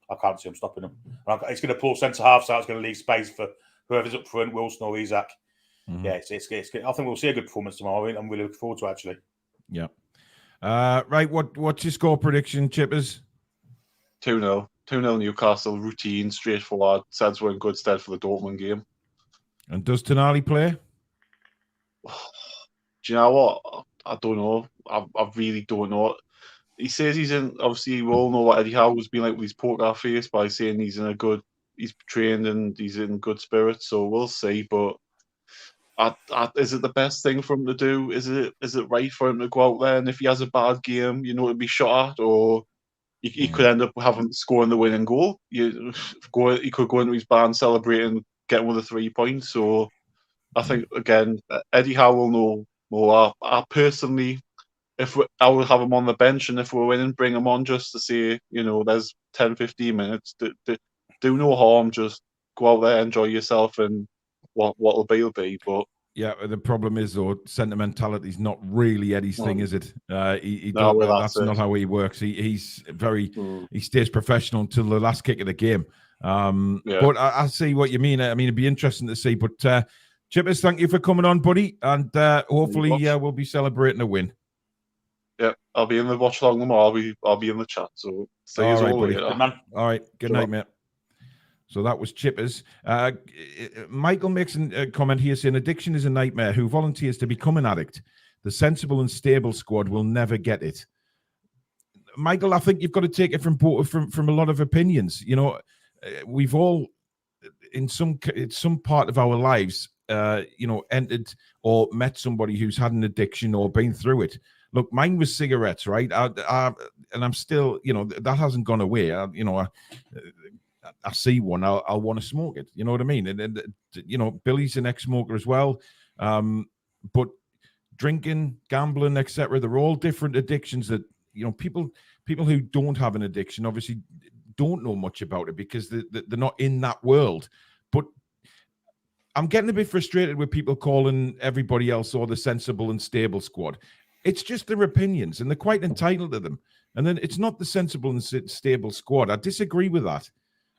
I can't see him stopping them. It's going to pull centre halves out. It's going to leave space for whoever's up front, Wilson or Isak. Yeah, it's good. I think we'll see a good performance tomorrow. I'm really looking forward to it, actually. Yeah. Right. What's your score prediction, Chippers? 2-0. 2-0 Newcastle. Routine, straightforward. Sads were in good stead for the Dortmund game. And does Tonali play? Do you know what? I don't know. I really don't know. He says he's in. Obviously, we all know what Eddie Howe has been like with his poker face by saying he's trained and he's in good spirits. So we'll see. But is it the best thing for him to do? Is it right for him to go out there? And if he has a bad game, to be shot at, or he could end up scoring the winning goal. He could go into his barn celebrating, getting with the 3 points. So I think again, Eddie Howe will know more. I personally, I would have him on the bench, and if we're winning, bring him on just to say, there's 10, 15 minutes. Do no harm. Just go out there, enjoy yourself, and what'll be will be. But yeah, the problem is though, sentimentality is not really Eddie's thing, is it? That's not how he works. He's very he stays professional until the last kick of the game. But I see what you mean. I mean, it'd be interesting to see. But Chippers, thank you for coming on, buddy, and hopefully we'll be celebrating a win. Yeah, I'll be in the watch along tomorrow. I'll be in the chat. So see you all later. Good man. All right. Good night, mate. So that was Chippers. Michael makes a comment here saying addiction is a nightmare. Who volunteers to become an addict? The sensible and stable squad will never get it. Michael, I think you've got to take it from a lot of opinions. We've all, in some part of our lives, entered or met somebody who's had an addiction or been through it. Look, mine was cigarettes, right? And I'm still, that hasn't gone away. I see one, I'll want to smoke it. You know what I mean? And Billy's an ex-smoker as well. But drinking, gambling, etc., they're all different addictions that, people who don't have an addiction obviously don't know much about it because they're not in that world. But I'm getting a bit frustrated with people calling everybody else or the sensible and stable squad. It's just their opinions, and they're quite entitled to them. And then it's not the sensible and stable squad. I disagree with that.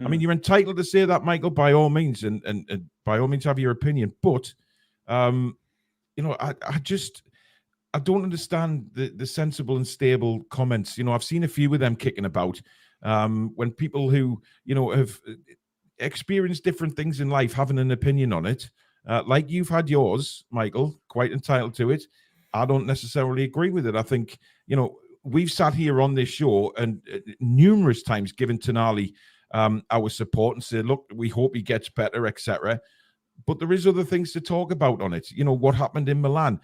I mean, you're entitled to say that, Michael, by all means, and by all means have your opinion. But, I don't understand the sensible and stable comments. I've seen a few of them kicking about when people who, have experienced different things in life having an opinion on it, like you've had yours, Michael, quite entitled to it. I don't necessarily agree with it. I think, we've sat here on this show and numerous times given Tonali our support and say, look, we hope he gets better, etc. But there is other things to talk about on it. What happened in Milan?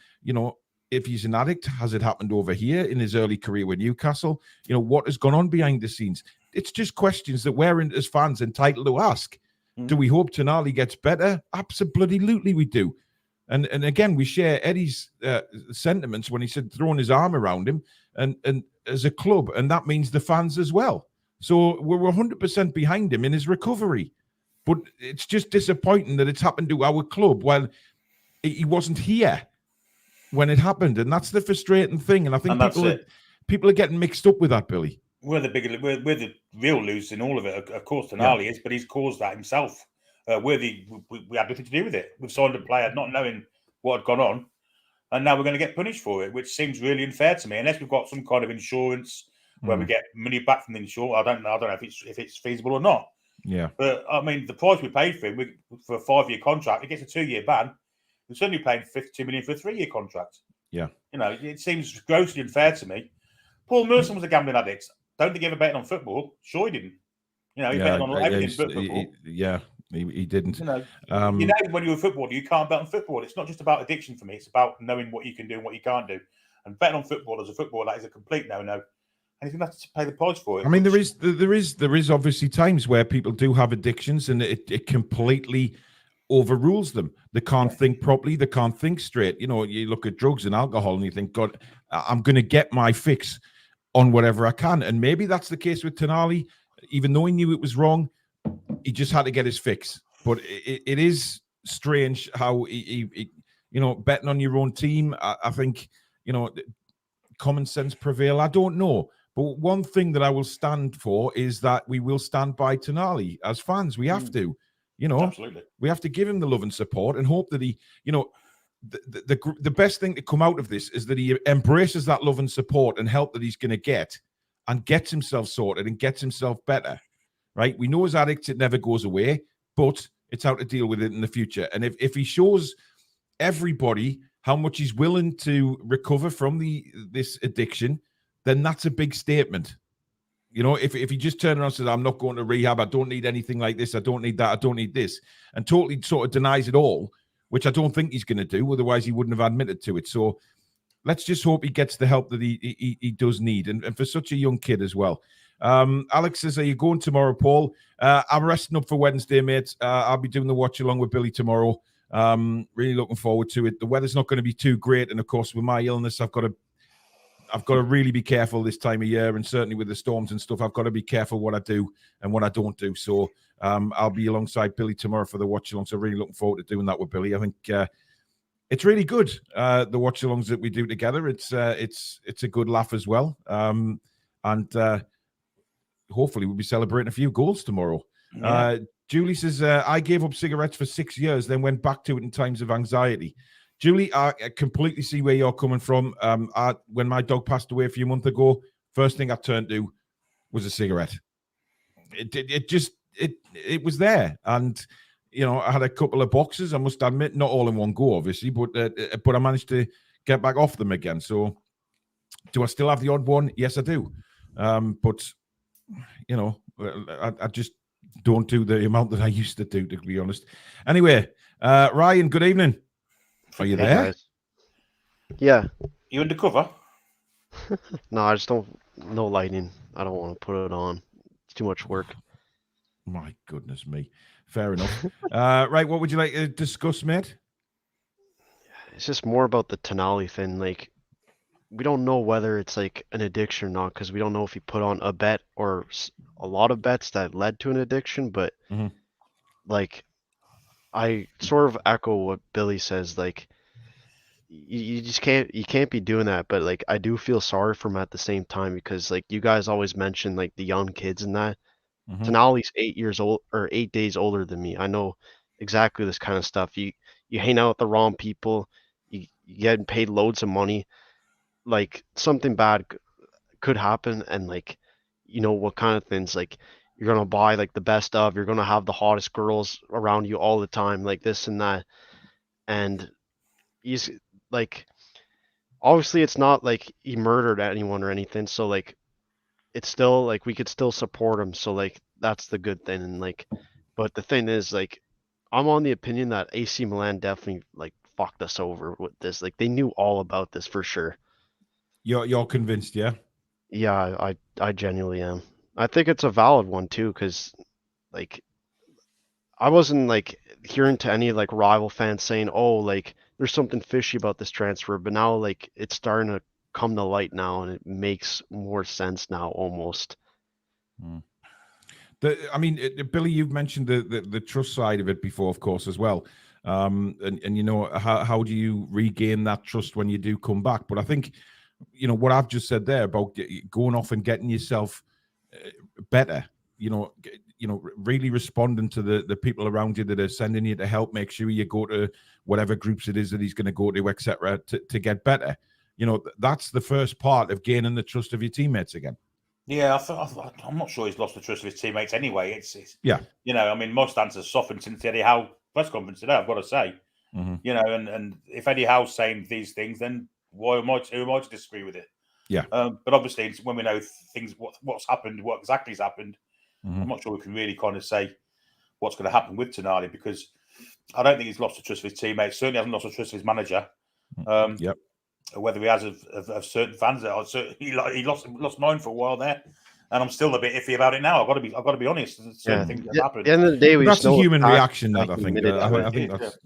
If he's an addict, has it happened over here in his early career with Newcastle? What has gone on behind the scenes? It's just questions that we're, as fans, entitled to ask. Do we hope Tonali gets better? Absolutely we do. And again, we share Eddie's sentiments when he said throwing his arm around him, and as a club, and that means the fans as well. So we're 100% behind him in his recovery. But it's just disappointing that it's happened to our club while he wasn't here when it happened, and that's the frustrating thing. And I think people are getting mixed up with that, Billy. We're the real losers in all of it. Of course, Tonali is, but he's caused that himself. We had nothing to do with it. We've signed a player not knowing what had gone on, and now we're going to get punished for it, which seems really unfair to me. Unless we've got some kind of insurance where we get money back from the insurance, I don't know if it's feasible or not. Yeah, but I mean, the price we paid for him for a 5-year contract, it gets a 2-year ban. We're suddenly paying $52 million for a 3-year contract. Yeah, it seems grossly unfair to me. Paul Merson was a gambling addict. Don't think he ever betted on football. Sure, he didn't. He betted on everything but football. He didn't. When you're a footballer, you can't bet on football. It's not just about addiction for me. It's about knowing what you can do and what you can't do. And betting on football as a footballer, that is a complete no-no. And he's going to have to pay the price for it. I mean, there is obviously times where people do have addictions, and it completely overrules them. They can't think properly. They can't think straight. You look at drugs and alcohol, and you think, God, I'm going to get my fix on whatever I can. And maybe that's the case with Tonali. Even though he knew it was wrong, he just had to get his fix. But it is strange how he betting on your own team. I think, common sense prevail. I don't know. But one thing that I will stand for is that we will stand by Tonali as fans. We have to, Absolutely. We have to give him the love and support and hope that he, the best thing to come out of this is that he embraces that love and support and help that he's going to get and gets himself sorted and gets himself better. Right? We know as addicts, it never goes away, but it's how to deal with it in the future. And if he shows everybody how much he's willing to recover from this addiction, then that's a big statement. If he just turned around and says, I'm not going to rehab, I don't need anything like this, I don't need that, I don't need this, and totally sort of denies it all, which I don't think he's going to do, otherwise he wouldn't have admitted to it. So let's just hope he gets the help that he does need, and for such a young kid as well. Alex says, are you going tomorrow, Paul? I'm resting up for Wednesday, mate. I'll be doing the watch along with Billy tomorrow. Really looking forward to it. The weather's not going to be too great, and of course with my illness, I've got to really be careful this time of year, and certainly with the storms and stuff, I've got to be careful what I do and what I don't do. So I'll be alongside Billy tomorrow for the watch along. So really looking forward to doing that with Billy. I think it's really good, the watch alongs that we do together. It's a good laugh as well, and hopefully we'll be celebrating a few goals tomorrow. Yeah. Julie says, I gave up cigarettes for 6 years, then went back to it in times of anxiety. Julie, I completely see where you're coming from. When my dog passed away a few months ago, first thing I turned to was a cigarette. It was there. And, I had a couple of boxes, I must admit, not all in one go, obviously, but I managed to get back off them again. So do I still have the odd one? Yes, I do. But, I just don't do the amount that I used to do, to be honest. Anyway, Ryan, good evening. Are you there? Guys. Yeah. You undercover? No, I just don't. No lighting. I don't want to put it on. It's too much work. My goodness me. Fair enough. Right, what would you like to discuss, mate? It's just more about the Tonali thing. Like, we don't know whether it's like an addiction or not, because we don't know if he put on a bet or a lot of bets that led to an addiction. But like, I sort of echo what Billy says. Like, you just can't be doing that. But like, I do feel sorry for him at the same time, because like you guys always mention like the young kids and that. Tonali's 8 years old or 8 days older than me. I know exactly this kind of stuff. You hang out with the wrong people. You get paid loads of money. Like, something bad could happen, and like, what kind of things, like, you're gonna buy like the best of, you're gonna have the hottest girls around you all the time, like this and that, and he's like, obviously it's not like he murdered anyone or anything, so like, it's still like we could still support him, so like that's the good thing. And like, but the thing is, like, I'm on the opinion that AC Milan definitely like fucked us over with this. Like, they knew all about this for sure. You're convinced, yeah? Yeah, I genuinely am. I think it's a valid one too, because like, I wasn't like hearing to any like rival fans saying, oh, like there's something fishy about this transfer, but now like it's starting to come to light now, and it makes more sense now almost. I mean, Billy, you've mentioned the trust side of it before, of course, as well. And you know, how do you regain that trust when you do come back? But I think, you know, what I've just said there about going off and getting yourself better, you know, really responding to the people around you that are sending you to help, make sure you go to whatever groups it is that he's going to go to, etc., to get better. You know, that's the first part of gaining the trust of your teammates again. Yeah, I'm not sure he's lost the trust of his teammates anyway. It's yeah, you know, I mean, most answers softened since Eddie Howe press conference today, I've got to say. You know, and if Eddie Howe's saying these things, then who am I to disagree with it? Yeah. But obviously, it's when we know things, what's happened, what exactly has happened, I'm not sure we can really kind of say what's going to happen with Tonali, because I don't think he's lost the trust of his teammates. Certainly hasn't lost the trust of his manager. Whether he has of certain fans, he lost mine for a while there, and I'm still a bit iffy about it now. I've got to be honest. Certain things have happened. At the end of the day, that's a human reaction. That I think that's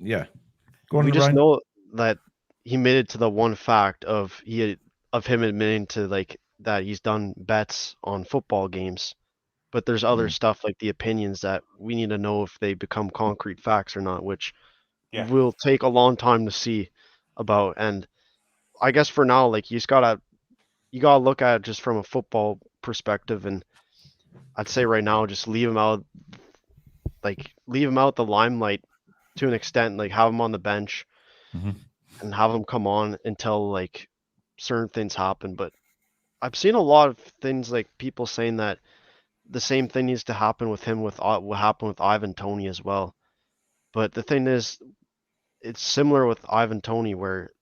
Go on, we just Ryan. know that he admitted to the one fact of him admitting to like that he's done bets on football games, but there's other stuff like the opinions that we need to know if they become concrete facts or not, which will take a long time to see about. And I guess for now, like you gotta look at it just from a football perspective, and I'd say right now just leave him out the limelight to an extent, like have him on the bench and have him come on until like certain things happen. But I've seen a lot of things like people saying that the same thing needs to happen with him with what happened with Ivan Toney as well. But the thing is, it's similar with Ivan Toney where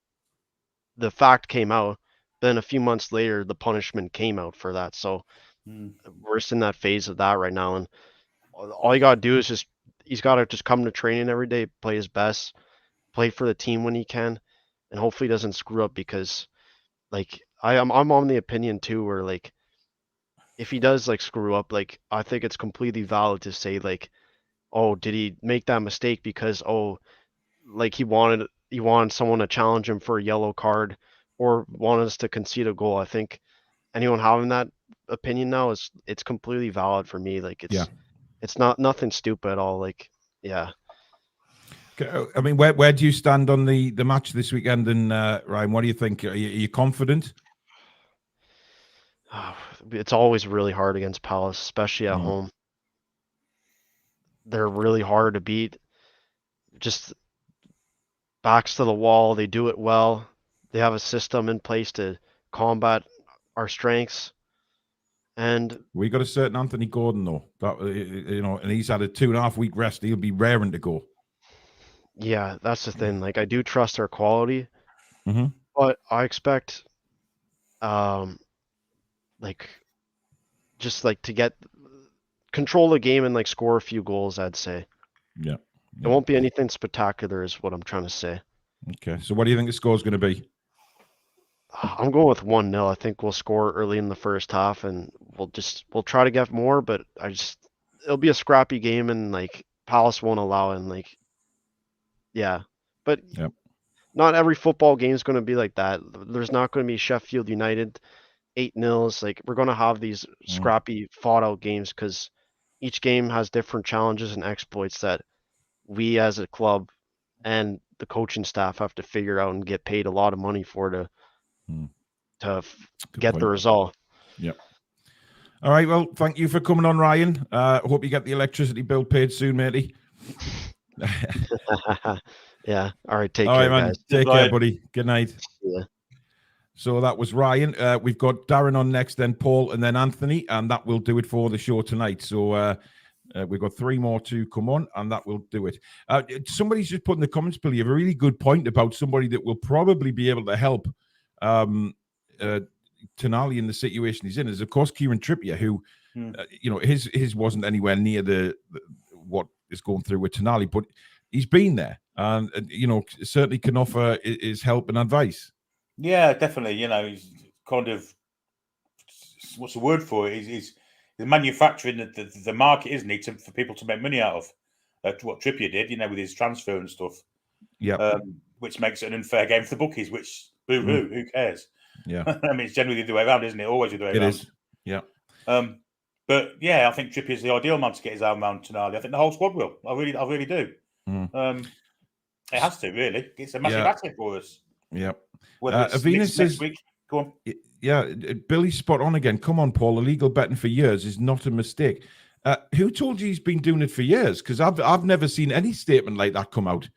the fact came out, then a few months later the punishment came out for that. So we're just in that phase of that right now, and all you gotta do is he's gotta just come to training every day, play his best, play for the team when he can, and hopefully he doesn't screw up, because like I'm on the opinion too where like if he does like screw up, like I think it's completely valid to say like, oh, did he make that mistake because like he wanted someone to challenge him for a yellow card or wanted us to concede a goal. I think anyone having that opinion now it's completely valid for me. Like it's not nothing stupid at all. Like I mean, where do you stand on the match this weekend? And Ryan, what do you think? Are you confident? It's always really hard against Palace, especially at home. They're really hard to beat. Just backs to the wall. They do it well. They have a system in place to combat our strengths. And we got a certain Anthony Gordon though. That and he's had a 2.5 week rest. He'll be raring to go. Yeah, that's the thing. Like I do trust their quality, but I expect, like, just like to control the game and like score a few goals. I'd say. Yeah. It won't be anything spectacular, is what I'm trying to say. Okay, so what do you think the score is going to be? I'm going with 1-0. I think we'll score early in the first half, and we'll try to get more, but it'll be a scrappy game, and like Palace won't allow it. And like, but not every football game is going to be like that. There's not going to be Sheffield United 8-0. Like we're going to have these scrappy, fought-out games because each game has different challenges and exploits that we as a club and the coaching staff have to figure out and get paid a lot of money for to get the result. Yep. All right. Well, thank you for coming on, Ryan. Hope you get the electricity bill paid soon, matey. Yeah. All right. Take care, man. guys. Take care, buddy. Good night. Yeah. So that was Ryan. We've got Darren on next, then Paul, and then Anthony, and that will do it for the show tonight. So we've got 3 more to come on, and that will do it. Somebody's just put in the comments, Billy, you have a really good point about somebody that will probably be able to help Tonali in the situation he's in. Is of course Kieran Trippier, who his wasn't anywhere near what is going through with Tonali, but he's been there, and certainly can offer his help and advice. Yeah, definitely. He's kind of, what's the word for it? He's manufacturing the market, isn't he, for people to make money out of. What Trippier did, with his transfer and stuff. Yeah. which makes it an unfair game for the bookies. Which boo-hoo, who cares? Yeah, I mean, it's generally the way around, isn't it? Always the way around. it is. Yeah. But yeah, I think Trippier's the ideal man to get his arm around Tonali. I think the whole squad will. I really do. It has to, really. It's a massive asset for us. Yeah. Whether it's Avina says, week. Go on. Yeah, Billy's spot on again. Come on, Paul. Illegal betting for years is not a mistake. Who told you he's been doing it for years? Because I've never seen any statement like that come out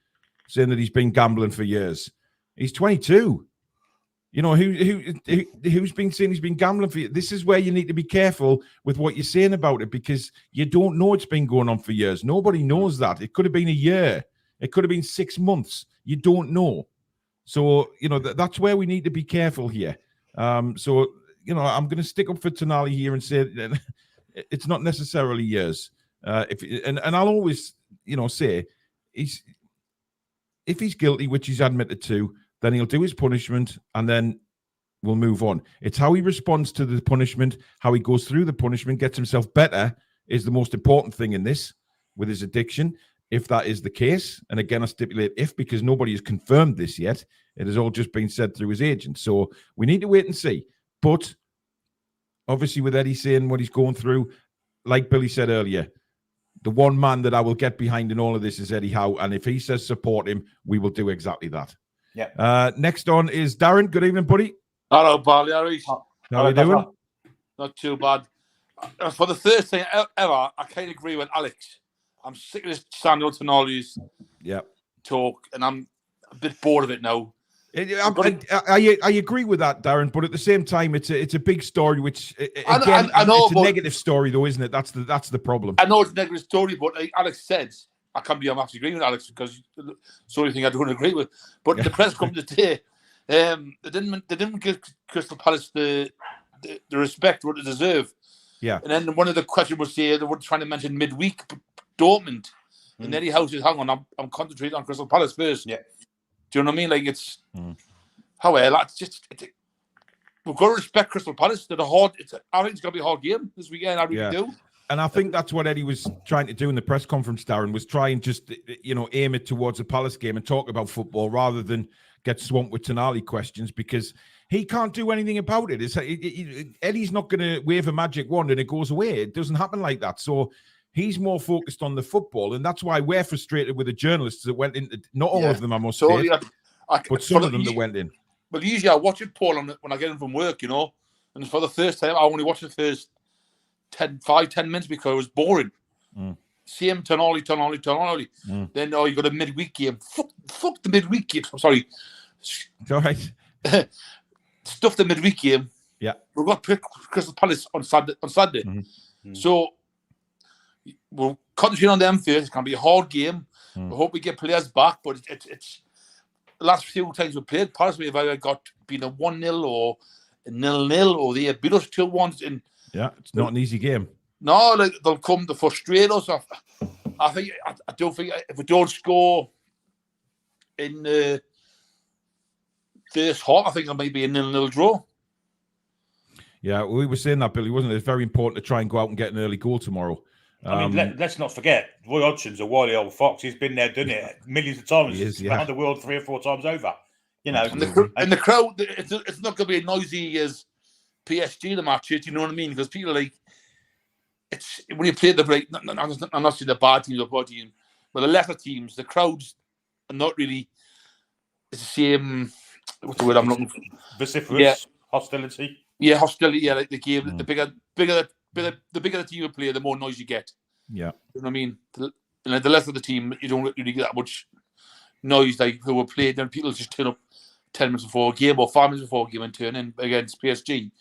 saying that he's been gambling for years. He's 22. You know, who's been saying he's been gambling for years? This is where you need to be careful with what you're saying about it, because you don't know it's been going on for years. Nobody knows that. It could have been a year. It could have been 6 months. You don't know. So, you know, that's where we need to be careful here. So, you know, I'm going to stick up for Tonali here and say it's not necessarily years. And I'll always, you know, say if he's guilty, which he's admitted to, then he'll do his punishment and then we'll move on. It's how he responds to the punishment, how he goes through the punishment, gets himself better is the most important thing in this with his addiction. If that is the case, and again, I stipulate if, because nobody has confirmed this yet. It has all just been said through his agent. So we need to wait and see. But obviously with Eddie saying what he's going through, like Billy said earlier, the one man that I will get behind in all of this is Eddie Howe. And if he says support him, we will do exactly that. Yeah. Next on is Darren. Good evening, buddy. Hello, Barley. How are you doing? Not too bad. For the first thing ever, I can't agree with Alex. I'm sick of this Sandro Tonali's talk, and I'm a bit bored of it now. I agree with that, Darren, but at the same time, it's a big story, which again, I know, it's a negative story, though, isn't it? That's the problem. I know it's a negative story, but like Alex said, I'm actually agreeing with Alex because it's the only thing I don't agree with. But the press conference today, they didn't give Crystal Palace the respect what they deserve. Yeah. And then one of the questions was here, they were trying to mention midweek Dortmund. And Eddie Howe says, hang on, I'm concentrating on Crystal Palace first. Yeah. Do you know what I mean? Like, it's however, that's just we've got to respect Crystal Palace. I think it's going to be a hard game this weekend. I really do. And I think that's what Eddie was trying to do in the press conference, Darren, was try and just, you know, aim it towards a Palace game and talk about football rather than get swamped with Tonali questions, because he can't do anything about it. Eddie's not going to wave a magic wand and it goes away. It doesn't happen like that. So he's more focused on the football, and that's why we're frustrated with the journalists that went in. Not all of them, I must say, but some of them that went in. Well, usually I watch it, Paul, when I get in from work, you know, and for the first time, I only watched the first 10 minutes because it was boring. Same Tonali. Then, you got a midweek game. Fuck the midweek game. I'm sorry. It's all right. Stuff the midweek game. Yeah. We've got Crystal Palace on Saturday. So we'll concentrate on them first. It's going to be a hard game. I hope we get players back, but it's the last few times we played Palace, we've either been a 1-0 or a 0-0, or they beat us 2-1. Yeah, it's not an easy game. No, like, they'll come to frustrate us. I don't think if we don't score in the first half, I think it might be a 0-0 draw. Yeah, we were saying that, Billy, wasn't it? It's very important to try and go out and get an early goal tomorrow. I mean, let's not forget, Roy Hodgson's a wily old fox. He's been there, done it millions of times. He's around the world 3 or 4 times over. You know, and the crowd, it's not going to be noisy as PSG the match. Do you know what I mean? Because people like it's when you play the break. I'm not saying the bad teams or bad teams, but the lesser teams, the crowds are not really. It's the same. What's the word I'm looking for? Vociferous hostility. Yeah, hostility. Yeah, like the game. The bigger the team you play, the more noise you get. Yeah, you know what I mean. The less of the team, you don't really get that much noise. Like who were played, then people just turn up 10 minutes before a game or 5 minutes before a game and turn in against PSG.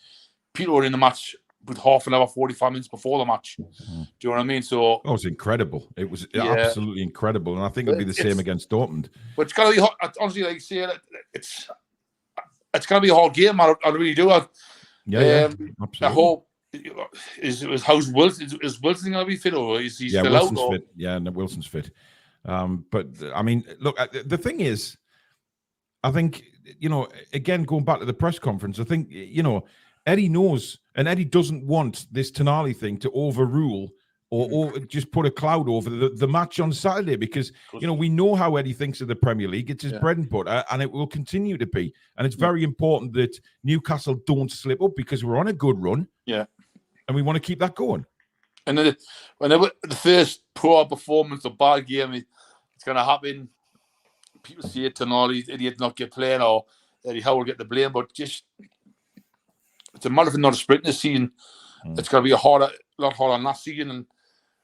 People were in the match with half an hour, 45 minutes before the match. Do you know what I mean? So it was incredible. It was absolutely incredible, and I think it'll be the same against Dortmund. But it's gonna be hard. Honestly, like say, it's gonna be a hard game. I really do. Absolutely. I hope. How's Wilson? Is Wilson going to be fit, or is he still Wilson's out? Fit. Yeah, no, Wilson's fit. But I mean, look, the thing is, I think, you know, again, going back to the press conference, I think, you know, Eddie knows, and Eddie doesn't want this Tonali thing to overrule or just put a cloud over the match on Saturday, because we know how Eddie thinks of the Premier League. It's his bread and butter, and it will continue to be. And it's very important that Newcastle don't slip up, because we're on a good run. Yeah, and we want to keep that going. And then whenever the first poor performance or bad game, it's going to happen. People say Tonali, idiot, not get playing, or Eddie Howe will get the blame, but just it's a matter of not a sprint this season. It's going to be a lot harder than last season. And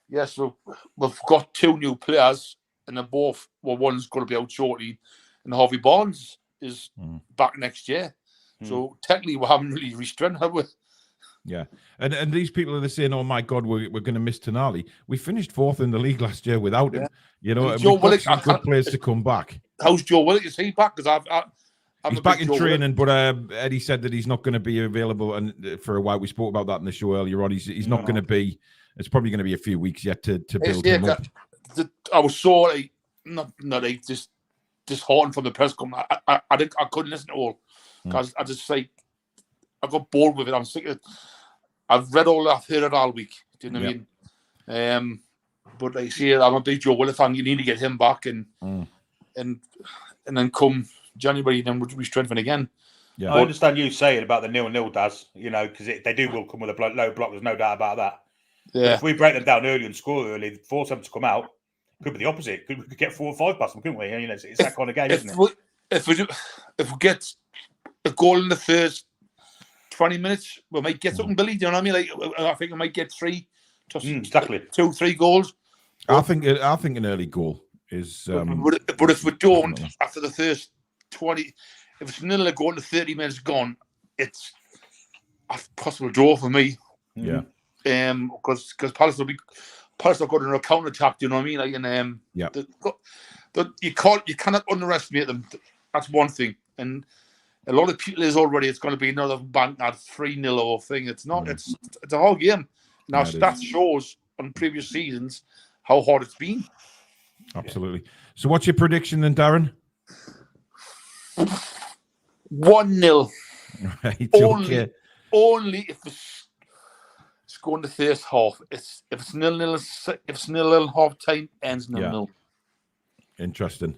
yes, we've got 2 new players, and they're both, one's going to be out shortly, and Harvey Barnes is back next year. So technically, we haven't really restrained, have we? Yeah, and these people are saying, "Oh my God, we're going to miss Tonali." We finished 4th in the league last year without him. You know, and we've got some good players to come back. How's Joe Willock? Is he back? Because he's back in training, but Eddie said that he's not going to be available and for a while. We spoke about that in the show earlier on. He's not going to be. It's probably going to be a few weeks yet to build him up. I was so just disheartened from the press conference. I couldn't listen to all because I just I got bored with it. I'm sick of it. I've read all, I've heard it all week. Do you know what I mean? But like I say, I'm a big Joe Willock fan. You need to get him back, and then come January, then we'll strengthen again. Yeah, I understand you saying about the 0-0, Daz. Because they will come with a low block. There's no doubt about that. Yeah. But if we break them down early and score early, force them to come out, could be the opposite. We could get 4 or 5 past them, couldn't we? It's that kind of game, isn't it? If we get a goal in the first 20 minutes, we might get something, Billy. Do you know what I mean? I think we might get 3, exactly 2-3 goals. I think an early goal is. But if we don't, after the first 20, if it's 0 goal and 30 minutes gone, it's a possible draw for me. Yeah. Because Palace will go on a counter attack. Do you know what I mean? You cannot underestimate them. That's one thing. And a lot of people is already. It's going to be another bank at 3-0 or thing. It's not. It's a hard game. Now stats shows on previous seasons how hard it's been. Absolutely. So, what's your prediction then, Darren? 1-0. Right. Only if it's going to the first half. If it's 0-0, if it's 0-0 half time, ends 0-0. Interesting.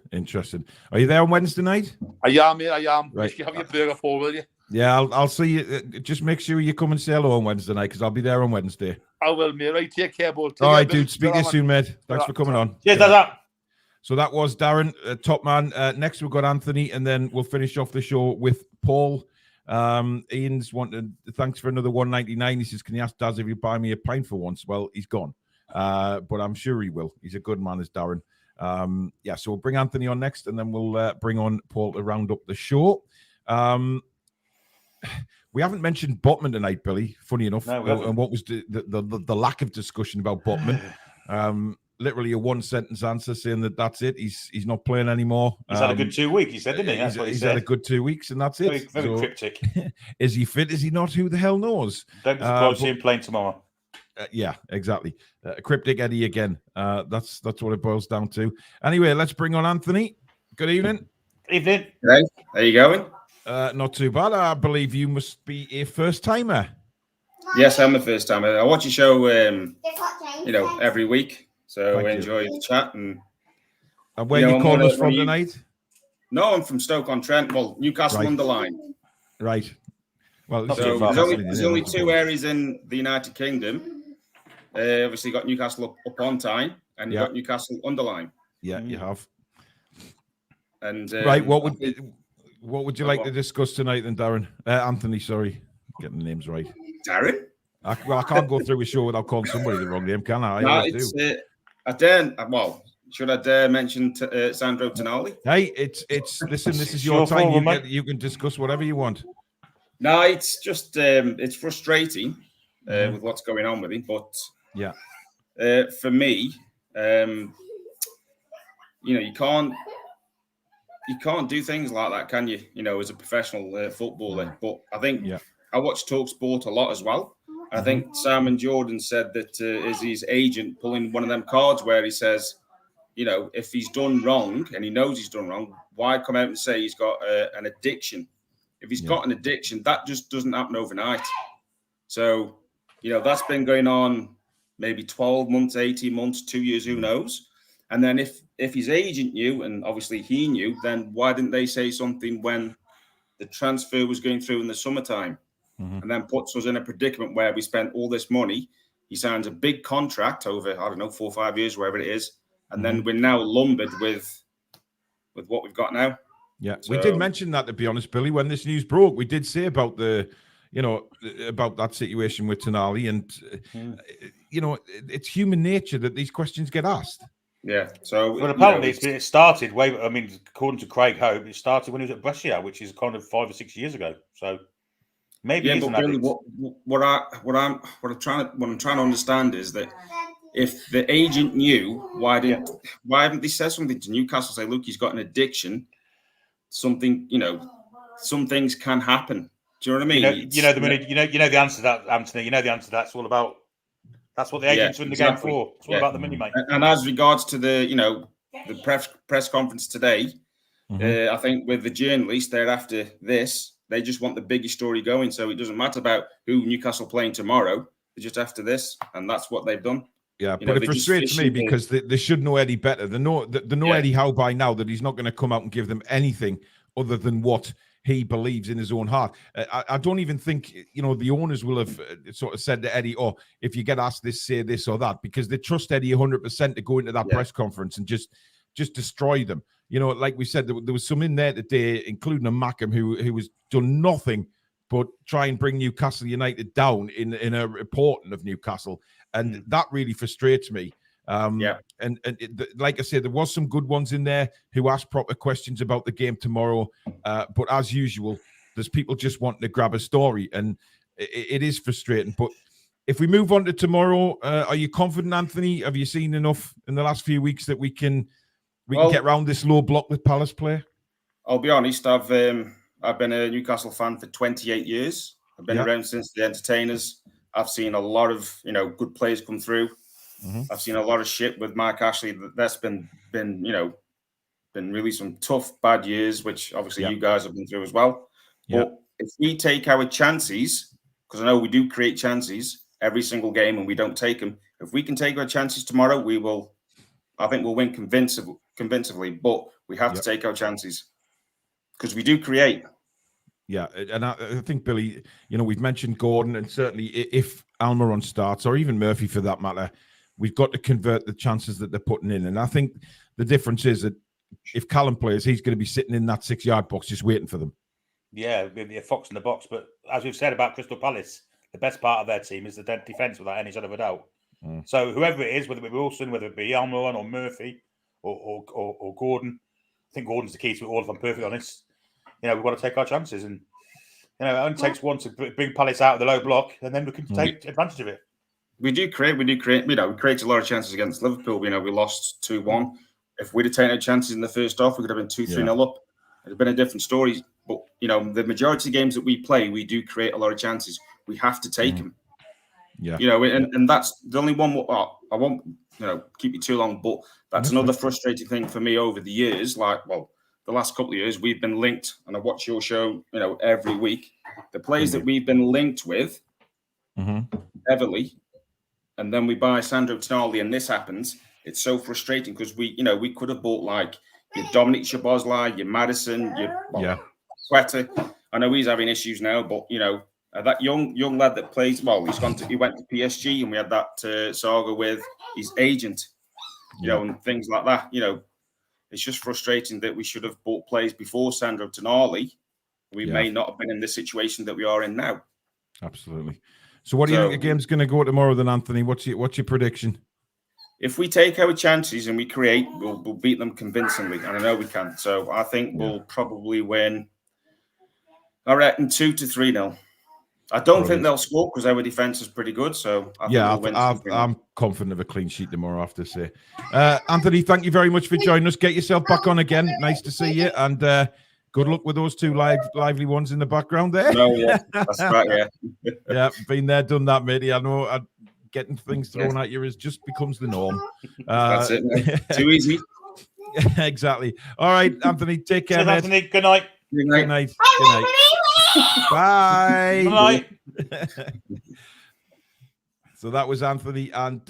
Are you there on Wednesday night? I am, mate. I am. Right. You have your burger for, will you? Yeah, I'll see you. Just make sure you come and say hello on Wednesday night, because I'll be there on Wednesday. I will, mate. Right, take care, boy. All right, dude. Speak to you soon, mate. Thanks for coming on. Cheers, Dad. So that was Darren, top man. Next, we've got Anthony, and then we'll finish off the show with Paul. Ian's wanted thanks for another $1.99. He says, "Can you ask Daz if he'll buy me a pint for once?" Well, he's gone, but I'm sure he will. He's a good man, as Darren. So we'll bring Anthony on next, and then we'll bring on Paul to round up the show. We haven't mentioned Botman tonight, Billy. Funny enough, and what was the lack of discussion about Botman? Literally a 1-sentence answer saying that's it. He's not playing anymore. He's had a good 2 weeks, he said, didn't he? That's what he said. Had a good 2 weeks, and that's it. Very cryptic. Is he fit? Is he not? Who the hell knows? Don't be surprised to see him playing tomorrow. Yeah, exactly. Cryptic Eddie again. That's what it boils down to. Anyway, let's bring on Anthony. Good evening. Evening. Hey, how you going? Not too bad. I believe you must be a first timer. Yes, I'm a first timer. I watch your show, every week. So I enjoy the chat. And where you calling us from tonight? No, I'm from Stoke-on-Trent. Well, Newcastle Underline. Right. Well, so there's only 2 areas in the United Kingdom. Obviously, you got Newcastle up on time, and you got Newcastle Underline. Yeah, you have. And right, what would you like to discuss tonight, then, Darren? Anthony, sorry, getting the names right. Darren. I can't go through a show without calling somebody the wrong name, can I? No, I dare. Well, should I dare mention Sandro Tonali? Hey, it's listen. This is your time. You can discuss whatever you want. No, it's just it's frustrating with what's going on with him. But for me, you can't do things like that, can you? As a professional footballer. But I think I watch TalkSport a lot as well. I think Simon Jordan said that is his agent pulling one of them cards where he says, if he's done wrong and he knows he's done wrong, why come out and say he's got an addiction? If he's got an addiction, that just doesn't happen overnight. So, that's been going on maybe 12 months, 18 months, 2 years, who knows? And then if his agent knew, and obviously he knew, then why didn't they say something when the transfer was going through in the summertime? And then puts us in a predicament where we spent all this money. He signs a big contract over, I don't know, 4 or 5 years, wherever it is. And then we're now lumbered with what we've got now. Yeah, so, we did mention that, to be honest, Billy, when this news broke. We did say about about that situation with Tonali, and it's human nature that these questions get asked. Yeah. So, well, apparently it started according to Craig Howe, it started when he was at Brescia, which is kind of 5 or 6 years ago. So maybe but really, what I'm trying to understand is that if the agent knew, why haven't they said something to Newcastle? Say, look, he's got an addiction. Something, some things can happen. Do you know what I mean? You know the answer to that, Anthony. You know the answer to that. It's all about. That's what the agents are in the game for. It's all about the money, mate. And as regards to the press conference today, I think with the journalists, they're after this. They just want the biggest story going. So it doesn't matter about who Newcastle playing tomorrow. They're just after this, and that's what they've done. Yeah, but it frustrates me because they should know Eddie better. They know Eddie Howe by now that he's not going to come out and give them anything other than what he believes in his own heart. I don't even think, the owners will have sort of said to Eddie, oh, if you get asked this, say this or that, because they trust Eddie 100% to go into that press conference and just destroy them. Like we said, there was some in there today, including a Mackham who was done nothing but try and bring Newcastle United down in a reporting of Newcastle. And that really frustrates me. And like I said, there was some good ones in there who asked proper questions about the game tomorrow. But as usual, there's people just wanting to grab a story, and it is frustrating. But if we move on to tomorrow, are you confident, Anthony? Have you seen enough in the last few weeks that we can get around this low block that Palace play? I'll be honest. I've been a Newcastle fan for 28 years. I've been around since the entertainers. I've seen a lot of good players come through. I've seen a lot of shit with Mark Ashley. That's been really some tough, bad years, which obviously you guys have been through as well. But if we take our chances, because I know we do create chances every single game and we don't take them. If we can take our chances tomorrow, I think we'll win convincingly. But we have to take our chances because we do create. Yeah, and I think, Billy, we've mentioned Gordon, and certainly if Almiron starts, or even Murphy for that matter, we've got to convert the chances that they're putting in. And I think the difference is that if Callum plays, he's going to be sitting in that 6-yard box just waiting for them. Yeah, maybe a fox in the box. But as we've said about Crystal Palace, the best part of their team is the defence without any shadow of a doubt. So whoever it is, whether it be Wilson, whether it be Almiron or Murphy or Gordon, I think Gordon's the key to it all, if I'm perfectly honest. We've got to take our chances. And, it only takes one to bring Palace out of the low block, and then we can take advantage of it. We do create. We created a lot of chances against Liverpool. We lost 2-1. If we'd have taken our chances in the first half, we could have been 2-3-0 up. It'd have been a different story. But, the majority of games that we play, we do create a lot of chances. We have to take them. Yeah. And that's the only one. I won't, keep you too long, but that's another frustrating thing for me over the years. The last couple of years, we've been linked, and I watch your show, every week. The players that we've been linked with, heavily, and then we buy Sandro Tonali, and this happens. It's so frustrating because we could have bought your Dominic Szoboszlai, your Madison, your Quetta. I know he's having issues now, but that young lad that plays he went to PSG, and we had that saga with his agent, and things like that. It's just frustrating that we should have bought players before Sandro Tonali. We may not have been in the situation that we are in now. Absolutely. So what do you think the game's going to go tomorrow then, Anthony? What's your prediction? If we take our chances and we create, we'll beat them convincingly. And I know we can. So I think we'll probably win, I reckon, 2-3-0. I don't think they'll score because our defence is pretty good. So I'm confident of a clean sheet tomorrow, I have to say. Anthony, thank you very much for joining us. Get yourself back on again. Nice to see you. And good luck with those two lively ones in the background there. That's right, yeah, been there, done that, matey. I know getting things thrown at you just becomes the norm. That's it, mate. Too easy. Exactly. All right, Anthony, take care, mate. Anthony, good night. Good night. Good night. Good night. Bye. Good night. So that was Anthony, and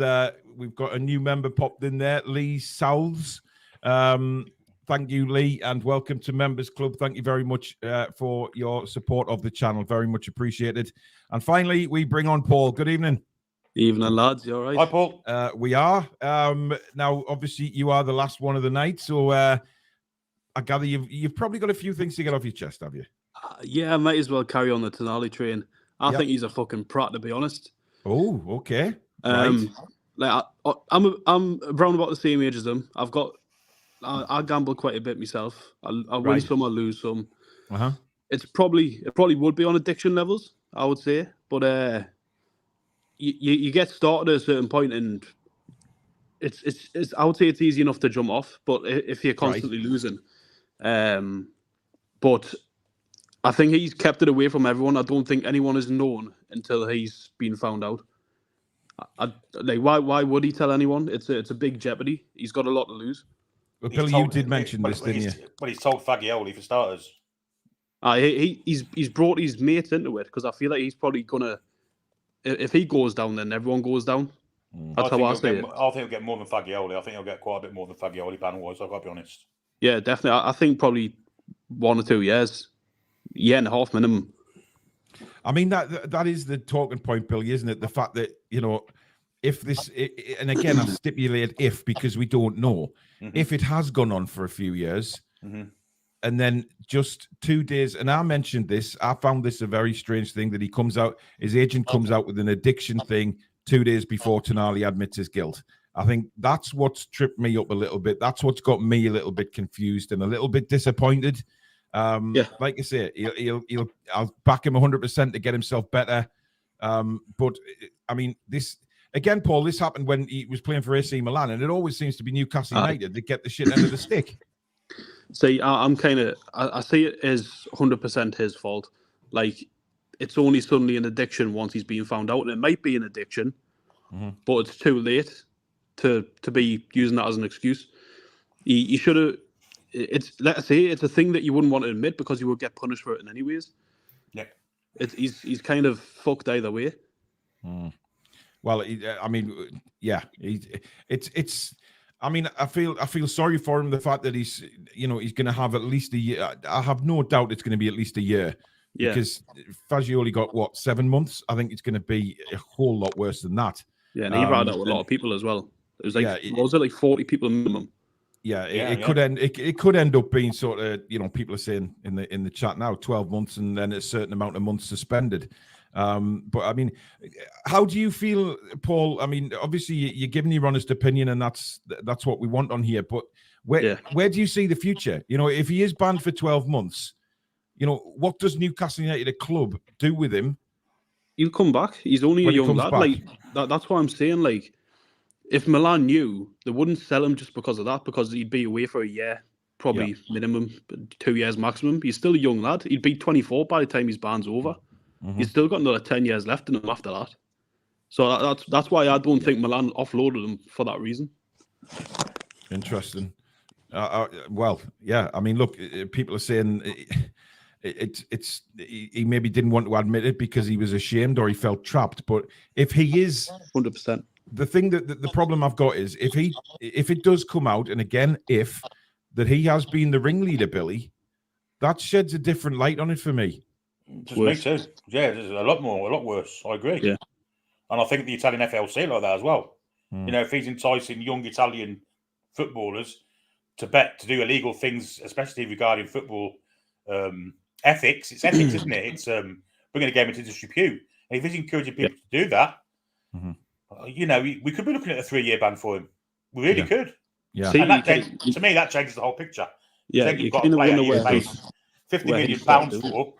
we've got a new member popped in there, Lee Souths. Thank you, Lee, and welcome to Members Club. Thank you very much for your support of the channel. Very much appreciated. And finally, we bring on Paul. Good evening. Evening, lads. You all right? Hi, Paul. We are. Now, obviously, you are the last one of the night, so I gather you've probably got a few things to get off your chest, have you? Yeah, I might as well carry on the Tonali train. I think he's a fucking prat, to be honest. Oh, okay. Right. Like I'm around about the same age as him. I gamble quite a bit myself. I win some, I lose some. It probably would be on addiction levels, I would say. But you get started at a certain point, and it's I would say it's easy enough to jump off. But if you're constantly losing, but I think he's kept it away from everyone. I don't think anyone is known until he's been found out. Why would he tell anyone? It's a big jeopardy. He's got a lot to lose. Well, Billy, you did mention this, didn't you? Well, he's told Fagioli for starters. He's brought his mates into it because I feel like he's probably gonna. If he goes down, then everyone goes down. That's how I say it. I think he'll get more than Fagioli. I think he'll get quite a bit more than Fagioli panel-wise. I've got to be honest. Yeah, definitely. I think probably 1 or 2 years, year and a half minimum. I mean that is the talking point, Billy, isn't it? The fact that if this, and again, I stipulate if because we don't know if it has gone on for a few years, and then just 2 days. And I mentioned this. I found this a very strange thing that he comes out. His agent comes out with an addiction thing 2 days before Tonali admits his guilt. I think that's what's tripped me up a little bit. That's what's got me a little bit confused and a little bit disappointed. Like I say, I'll back him 100% to get himself better. But I mean, this again, Paul. This happened when he was playing for AC Milan, and it always seems to be Newcastle United that get the shit end of the stick. See, I see it as 100% his fault. Like, it's only suddenly an addiction once he's been found out, and it might be an addiction, but it's too late to be using that as an excuse. He should have. Let's say it's a thing that you wouldn't want to admit because you would get punished for it in anyways. Yeah, he's kind of fucked either way. Well, I mean, yeah, it's. I mean, I feel sorry for him. The fact that he's going to have at least a year. I have no doubt it's going to be at least a year. Yeah. Because Fagioli got 7 months. I think it's going to be a whole lot worse than that. Yeah, and he ran out with a lot of people as well. It was like was it like 40 people minimum? Yeah, it could end up being sort of people are saying in the chat now 12 months and then a certain amount of months suspended. But I mean, how do you feel, Paul? I mean, obviously you're giving your honest opinion, and that's what we want on here. But where do you see the future? If he is banned for 12 months, what does Newcastle United, a club, do with him? He'll come back. He's only a young lad. Like that's why I'm saying, like, if Milan knew, they wouldn't sell him just because of that, because he'd be away for a year, probably minimum, 2 years maximum. He's still a young lad. He'd be 24 by the time his ban's over. He's still got another 10 years left in him after that. So that's why I don't think Milan offloaded him for that reason. Interesting. Well, yeah. I mean, look, people are saying he maybe didn't want to admit it because he was ashamed or he felt trapped. But if he is 100%, the thing the problem I've got is if it does come out, and again, that he has been the ringleader, Billy, that sheds a different light on it for me. Just me too. Yeah, there's a lot worse. I agree. Yeah. And I think the Italian FLC like that as well. If he's enticing young Italian footballers to do illegal things, especially regarding football ethics, it's ethics, isn't it? It's bringing a game into disrepute. And if he's encouraging people to do that, we could be looking at a 3-year ban for him. We really could. Yeah. See, and to me, that changes the whole picture. Yeah, you've got a player you paid £50 million for.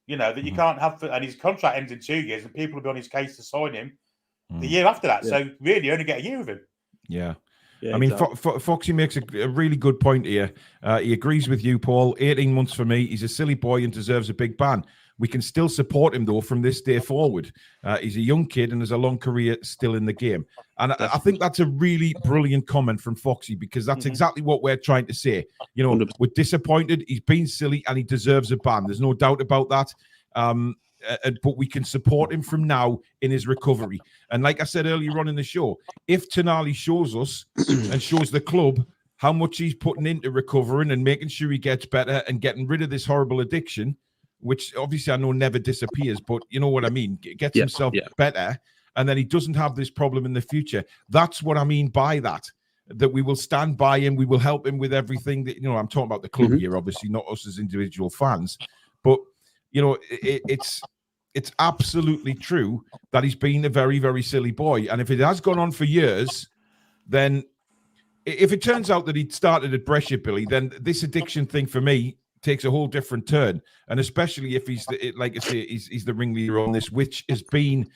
That you can't have, and his contract ends in 2 years, and people will be on his case to sign him the year after that. So really, you only get a year with him. Yeah. I mean, Foxy makes a really good point here. He agrees with you, Paul. 18 months for me. He's a silly boy and deserves a big ban. We can still support him, though, from this day forward. He's a young kid and has a long career still in the game. And I think that's a really brilliant comment from Foxy, because that's exactly what we're trying to say. We're disappointed. He's been silly and he deserves a ban. There's no doubt about that. but we can support him from now in his recovery. And like I said earlier on in the show, if Tonali shows us and shows the club how much he's putting into recovering and making sure he gets better and getting rid of this horrible addiction, which obviously I know never disappears, but you know what I mean, gets himself better, and then he doesn't have this problem in the future. That's what I mean by that we will stand by him, we will help him with everything. That, you know, I'm talking about the club here, obviously, not us as individual fans, but you know, it's absolutely true that he's been a very, very silly boy, and if it has gone on for years, then if it turns out that he'd started at Brescia, Billy, then this addiction thing for me takes a whole different turn, and especially if he's like I say, he's the ringleader on this, which has been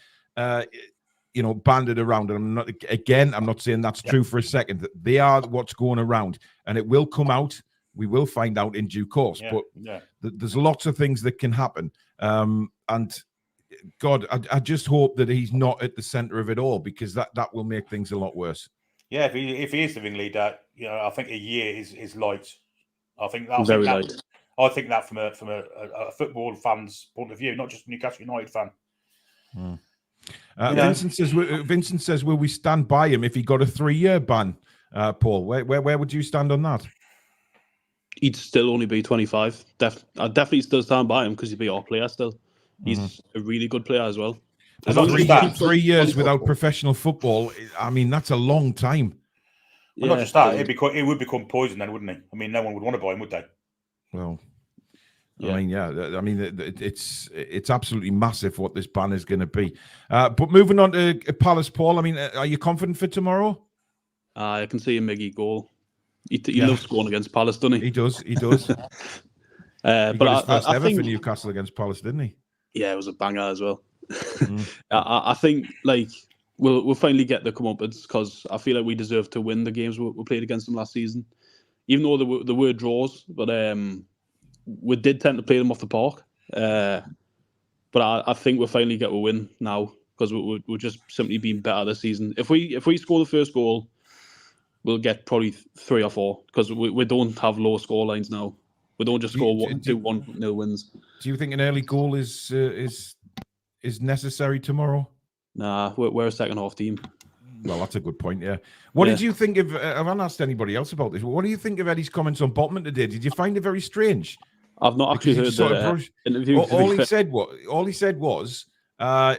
you know, banded around. And I'm not saying that's true for a second. They are what's going around, and it will come out. We will find out in due course. But there's lots of things that can happen. And God, I just hope that he's not at the center of it all, because that will make things a lot worse. Yeah, if he is the ringleader, you know, I think a year is light. I think that from a football fan's point of view, not just a Newcastle United fan. Vincent says, will we stand by him if he got a 3-year ban? Paul, where would you stand on that? He'd still only be 25. I'd definitely still stand by him, because he'd be our player still. He's a really good player as well. 3 years without professional football, I mean, that's a long time. Well, not just that, it would become poison then, wouldn't it? I mean, no one would want to buy him, would they? Well, I mean, it's absolutely massive what this ban is going to be. But moving on to Palace, Paul, I mean, are you confident for tomorrow? I can see a Miggy goal. He loves scoring against Palace, doesn't he? He does. He got his first ever for Newcastle against Palace, didn't he? Yeah, it was a banger as well. I think like we'll finally get the comeuppance, because I feel like we deserve to win the games we played against them last season, even though there were draws. But we did tend to play them off the park. But I think we'll finally get a win now, because we're just simply being better this season. If we score the first goal, we'll get probably 3 or 4, because we don't have low score lines now. We don't just score 1-0 wins. Do you think an early goal is necessary tomorrow? Nah, we're a second half team. Well, that's a good point, yeah. What did you think of, I haven't asked anybody else about this, what do you think of Eddie's comments on Botman today? Did you find it very strange? I've not actually heard the interview. All he said was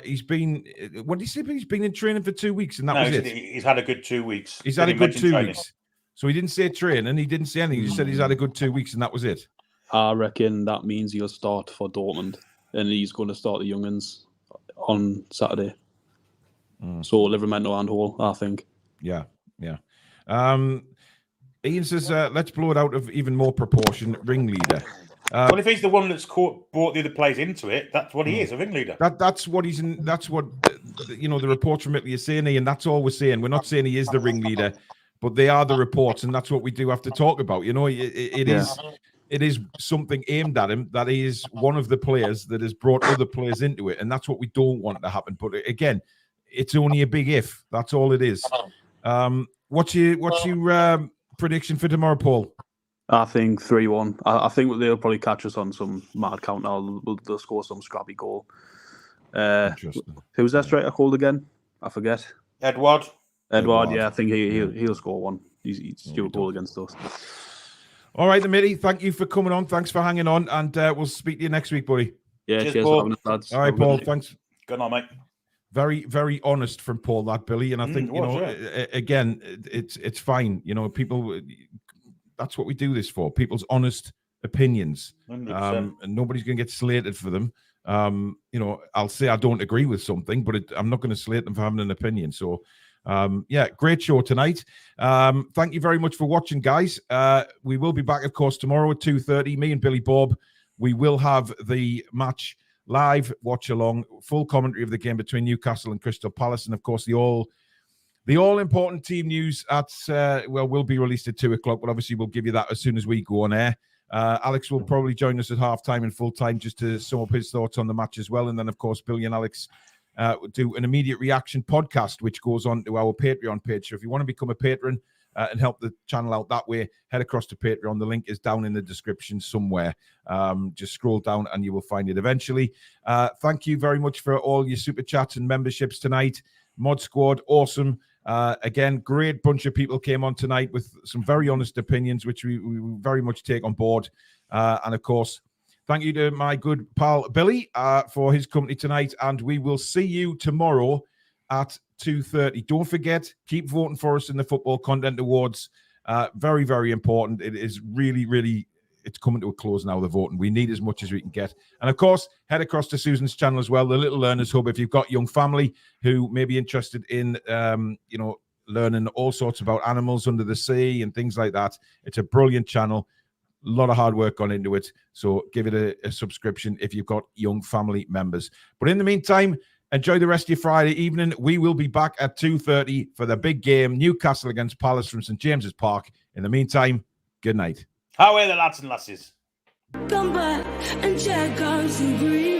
he's been, what did he say? He's been in training for 2 weeks, and that was it. He's had a good 2 weeks. He's had a good 2 weeks. So he didn't say training, he didn't say anything. He just said he's had a good 2 weeks, and that was it. I reckon that means he'll start for Dortmund, and he's going to start the young'uns on Saturday. So Livermore and Hall, I think. Yeah. Ian says, let's blow it out of even more proportion. Ringleader. Well, if he's the one that's brought the other players into it, that's what he is, a ringleader. That's what he's in. That's what the reports from Italy are saying, and that's all we're saying. We're not saying he is the ringleader, but they are the reports, and that's what we do have to talk about. You know, it is something aimed at him, that he is one of the players that has brought other players into it, and that's what we don't want to happen. But again, it's only a big if. That's all it is. What's your prediction for tomorrow, Paul? I think 3-1. I think they'll probably catch us on some mad count now. They'll score some scrappy goal. Who's that striker called again? I forget. Edward, yeah. I think he'll score one. He's due a goal against us. All right, Mitty, thank you for coming on. Thanks for hanging on, and we'll speak to you next week, buddy. Yeah, cheers for having us, lads. All right, Paul, thanks. Good night, mate. Very, very honest from Paul, that, Billy. And I think, again, it's fine. You know, people, that's what we do this for. People's honest opinions. And nobody's going to get slated for them. You know, I'll say I don't agree with something, but I'm not going to slate them for having an opinion. So, great show tonight. Thank you very much for watching, guys. We will be back, of course, tomorrow at 2:30. Me and Billy Bob. We will have the match live, watch along, full commentary of the game between Newcastle and Crystal Palace, and of course the all important team news will be released at 2:00. But obviously we'll give you that as soon as we go on air. Alex will probably join us at half-time and full-time just to sum up his thoughts on the match as well. And then, of course, Billy and Alex do an immediate reaction podcast, which goes on to our Patreon page. So if you want to become a patron, and help the channel out that way, head across to Patreon. The link is down in the description somewhere. Just scroll down and you will find it eventually. Thank you very much for all your super chats and memberships tonight. Mod Squad, awesome. Again, great bunch of people came on tonight with some very honest opinions, which we very much take on board. And of course, thank you to my good pal Billy for his company tonight. And we will see you tomorrow at 2:30. Don't forget, keep voting for us in the Football Content Awards. Very, very important. It is really, really, it's coming to a close now, the voting. We need as much as we can get. And of course, head across to Susan's channel as well, the Little Learners Hub. If you've got young family who may be interested in, learning all sorts about animals under the sea and things like that, it's a brilliant channel. A lot of hard work gone into it. So give it a subscription if you've got young family members. But in the meantime, enjoy the rest of your Friday evening. We will be back at 2:30 for the big game, Newcastle against Palace from St. James's Park. In the meantime, good night. How are the lads and lasses? Come back and check out some green.